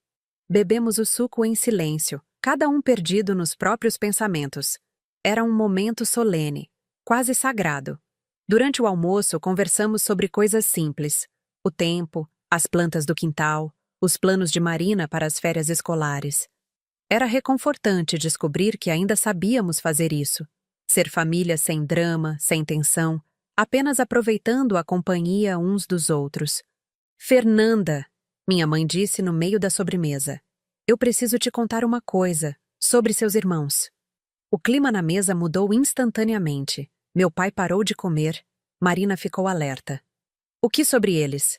Bebemos o suco em silêncio, cada um perdido nos próprios pensamentos. Era um momento solene, quase sagrado. Durante o almoço, conversamos sobre coisas simples. O tempo, as plantas do quintal, os planos de Marina para as férias escolares. Era reconfortante descobrir que ainda sabíamos fazer isso. Ser família sem drama, sem tensão, apenas aproveitando a companhia uns dos outros. Fernanda, minha mãe disse no meio da sobremesa. Eu preciso te contar uma coisa sobre seus irmãos. O clima na mesa mudou instantaneamente. Meu pai parou de comer. Marina ficou alerta. O que sobre eles?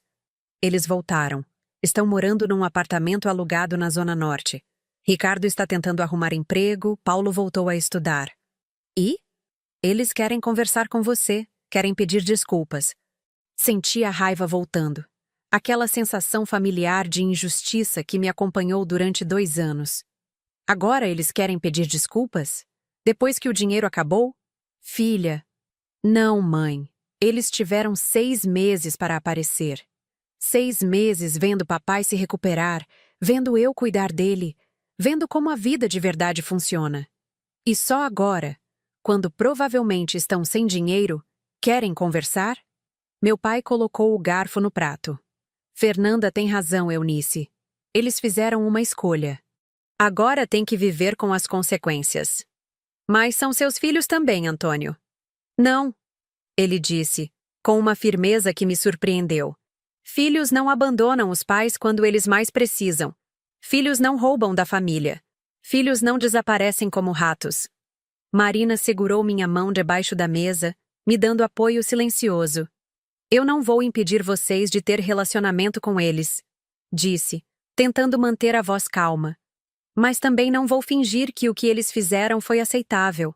Eles voltaram. Estão morando num apartamento alugado na Zona Norte. Ricardo está tentando arrumar emprego, Paulo voltou a estudar. E? Eles querem conversar com você, querem pedir desculpas. Senti a raiva voltando. Aquela sensação familiar de injustiça que me acompanhou durante 2 anos. Agora eles querem pedir desculpas? Depois que o dinheiro acabou? Filha. Não, mãe. Eles tiveram 6 meses para aparecer. 6 meses vendo papai se recuperar, vendo eu cuidar dele, vendo como a vida de verdade funciona. E só agora, quando provavelmente estão sem dinheiro, querem conversar? Meu pai colocou o garfo no prato. Fernanda tem razão, Eunice. Eles fizeram uma escolha. Agora tem que viver com as consequências. Mas são seus filhos também, Antônio. Não, ele disse, com uma firmeza que me surpreendeu. Filhos não abandonam os pais quando eles mais precisam. Filhos não roubam da família. Filhos não desaparecem como ratos. Marina segurou minha mão debaixo da mesa, me dando apoio silencioso. Eu não vou impedir vocês de ter relacionamento com eles, disse, tentando manter a voz calma. Mas também não vou fingir que o que eles fizeram foi aceitável.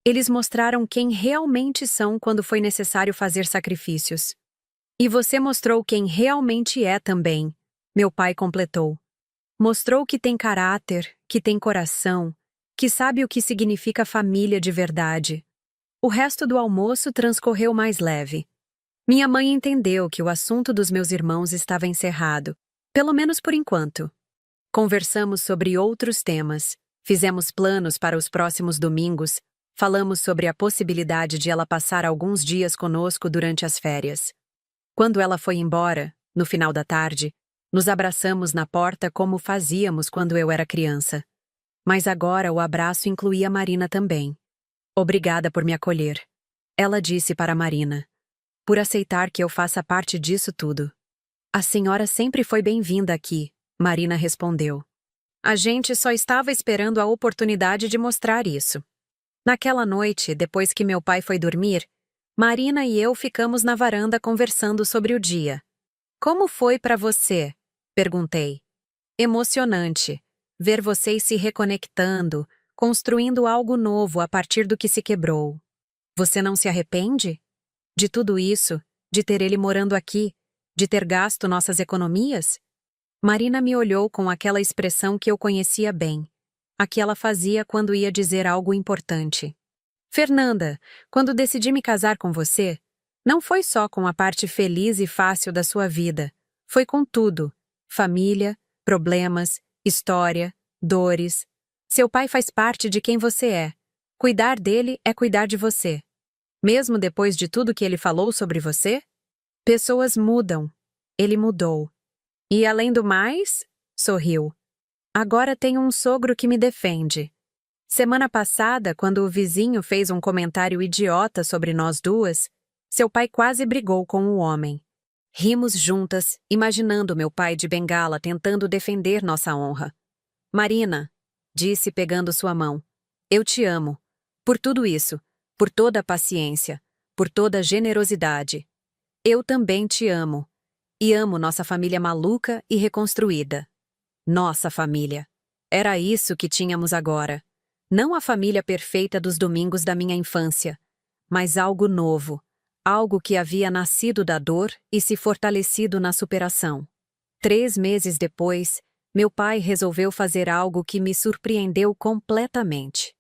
Eles mostraram quem realmente são quando foi necessário fazer sacrifícios. E você mostrou quem realmente é também, meu pai completou. Mostrou que tem caráter, que tem coração, que sabe o que significa família de verdade. O resto do almoço transcorreu mais leve. Minha mãe entendeu que o assunto dos meus irmãos estava encerrado, pelo menos por enquanto. Conversamos sobre outros temas, fizemos planos para os próximos domingos, falamos sobre a possibilidade de ela passar alguns dias conosco durante as férias. Quando ela foi embora, no final da tarde, nos abraçamos na porta como fazíamos quando eu era criança. Mas agora o abraço incluía Marina também. Obrigada por me acolher. Ela disse para Marina. Por aceitar que eu faça parte disso tudo. A senhora sempre foi bem-vinda aqui, Marina respondeu. A gente só estava esperando a oportunidade de mostrar isso. Naquela noite, depois que meu pai foi dormir, Marina e eu ficamos na varanda conversando sobre o dia. Como foi para você? Perguntei. Emocionante. Ver vocês se reconectando, construindo algo novo a partir do que se quebrou. Você não se arrepende? De tudo isso, de ter ele morando aqui, de ter gasto nossas economias? Marina me olhou com aquela expressão que eu conhecia bem, a que ela fazia quando ia dizer algo importante. Fernanda, quando decidi me casar com você, não foi só com a parte feliz e fácil da sua vida, foi com tudo. Família, problemas, história, dores. Seu pai faz parte de quem você é. Cuidar dele é cuidar de você. Mesmo depois de tudo que ele falou sobre você? Pessoas mudam. Ele mudou. E além do mais, sorriu. Agora tenho um sogro que me defende. Semana passada, quando o vizinho fez um comentário idiota sobre nós duas, seu pai quase brigou com o homem. Rimos juntas, imaginando meu pai de bengala tentando defender nossa honra. Marina, disse pegando sua mão, eu te amo. Por tudo isso, por toda a paciência, por toda a generosidade. Eu também te amo. E amo nossa família maluca e reconstruída. Nossa família. Era isso que tínhamos agora. Não a família perfeita dos domingos da minha infância, mas algo novo, algo que havia nascido da dor e se fortalecido na superação. 3 meses depois, meu pai resolveu fazer algo que me surpreendeu completamente.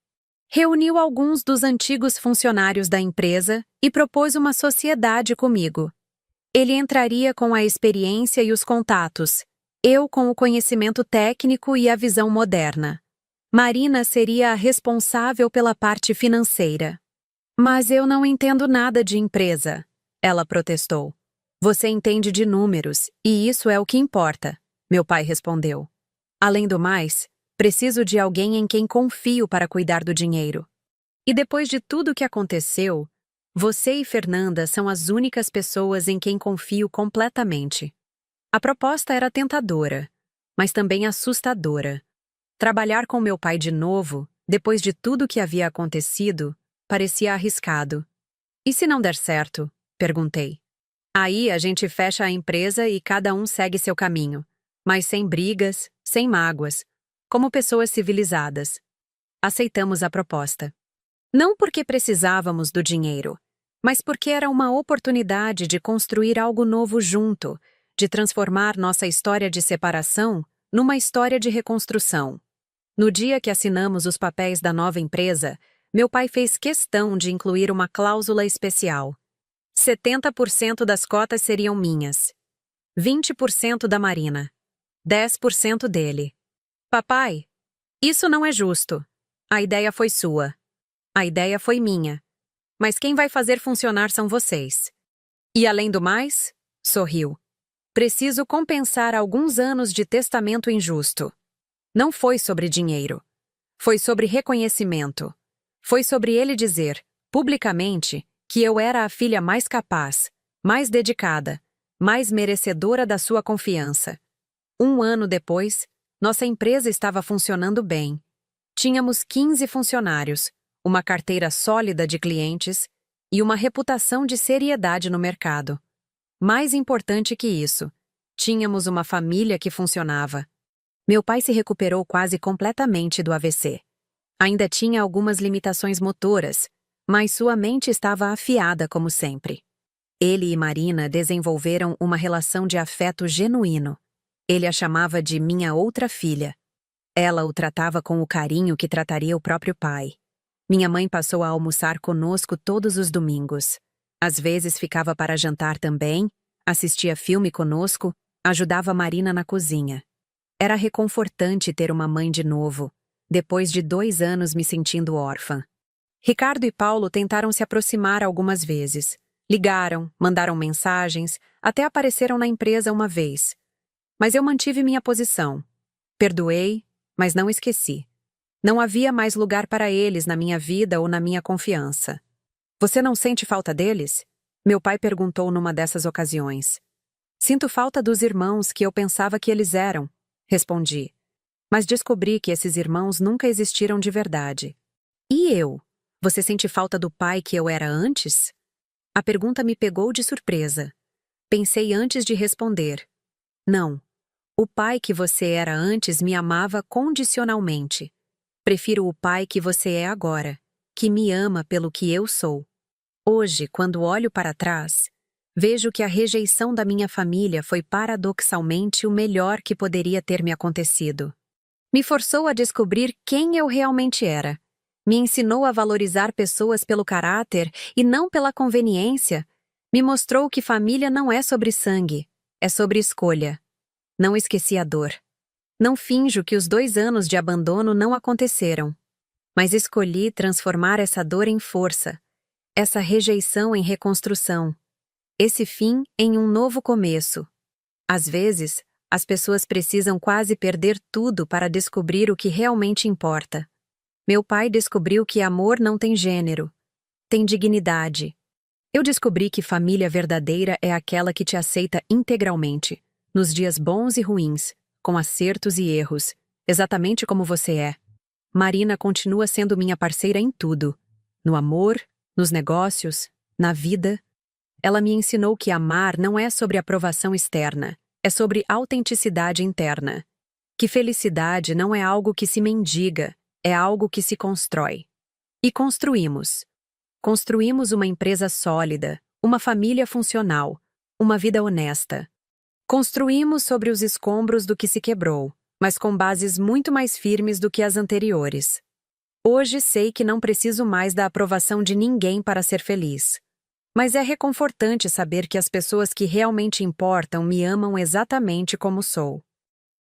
Reuniu alguns dos antigos funcionários da empresa e propôs uma sociedade comigo. Ele entraria com a experiência e os contatos, eu com o conhecimento técnico e a visão moderna. Marina seria a responsável pela parte financeira. Mas eu não entendo nada de empresa, ela protestou. Você entende de números, e isso é o que importa, meu pai respondeu. Além do mais, preciso de alguém em quem confio para cuidar do dinheiro. E depois de tudo o que aconteceu, você e Fernanda são as únicas pessoas em quem confio completamente. A proposta era tentadora, mas também assustadora. Trabalhar com meu pai de novo, depois de tudo o que havia acontecido, parecia arriscado. E se não der certo? Perguntei. Aí a gente fecha a empresa e cada um segue seu caminho, mas sem brigas, sem mágoas, como pessoas civilizadas. Aceitamos a proposta. Não porque precisávamos do dinheiro, mas porque era uma oportunidade de construir algo novo junto, de transformar nossa história de separação numa história de reconstrução. No dia que assinamos os papéis da nova empresa, meu pai fez questão de incluir uma cláusula especial. 70% das cotas seriam minhas. 20% da Marina. 10% dele. Papai, isso não é justo. A ideia foi sua. A ideia foi minha. Mas quem vai fazer funcionar são vocês. E além do mais, sorriu. Preciso compensar alguns anos de testamento injusto. Não foi sobre dinheiro. Foi sobre reconhecimento. Foi sobre ele dizer, publicamente, que eu era a filha mais capaz, mais dedicada, mais merecedora da sua confiança. 1 ano depois, nossa empresa estava funcionando bem. Tínhamos 15 funcionários, uma carteira sólida de clientes e uma reputação de seriedade no mercado. Mais importante que isso, tínhamos uma família que funcionava. Meu pai se recuperou quase completamente do AVC. Ainda tinha algumas limitações motoras, mas sua mente estava afiada como sempre. Ele e Marina desenvolveram uma relação de afeto genuíno. Ele a chamava de minha outra filha. Ela o tratava com o carinho que trataria o próprio pai. Minha mãe passou a almoçar conosco todos os domingos. Às vezes ficava para jantar também, assistia filme conosco, ajudava Marina na cozinha. Era reconfortante ter uma mãe de novo, depois de 2 anos me sentindo órfã. Ricardo e Paulo tentaram se aproximar algumas vezes. Ligaram, mandaram mensagens, até apareceram na empresa uma vez. Mas eu mantive minha posição. Perdoei, mas não esqueci. Não havia mais lugar para eles na minha vida ou na minha confiança. Você não sente falta deles? Meu pai perguntou numa dessas ocasiões. Sinto falta dos irmãos que eu pensava que eles eram, respondi. Mas descobri que esses irmãos nunca existiram de verdade. E eu? Você sente falta do pai que eu era antes? A pergunta me pegou de surpresa. Pensei antes de responder. Não. O pai que você era antes me amava condicionalmente. Prefiro o pai que você é agora, que me ama pelo que eu sou. Hoje, quando olho para trás, vejo que a rejeição da minha família foi paradoxalmente o melhor que poderia ter me acontecido. Me forçou a descobrir quem eu realmente era. Me ensinou a valorizar pessoas pelo caráter e não pela conveniência. Me mostrou que família não é sobre sangue, é sobre escolha. Não esqueci a dor. Não finjo que os 2 anos de abandono não aconteceram. Mas escolhi transformar essa dor em força, essa rejeição em reconstrução, esse fim em um novo começo. Às vezes, As pessoas precisam quase perder tudo para descobrir o que realmente importa. Meu pai descobriu que amor não tem gênero, tem dignidade. Eu descobri que família verdadeira é aquela que te aceita integralmente, nos dias bons e ruins, com acertos e erros, exatamente como você é. Marina continua sendo minha parceira em tudo, no amor, nos negócios, na vida. Ela me ensinou que amar não é sobre aprovação externa, é sobre autenticidade interna. Que felicidade não é algo que se mendiga, é algo que se constrói. E construímos. Construímos uma empresa sólida, uma família funcional, uma vida honesta. Construímos sobre os escombros do que se quebrou, mas com bases muito mais firmes do que as anteriores. Hoje sei que não preciso mais da aprovação de ninguém para ser feliz. Mas é reconfortante saber que as pessoas que realmente importam me amam exatamente como sou.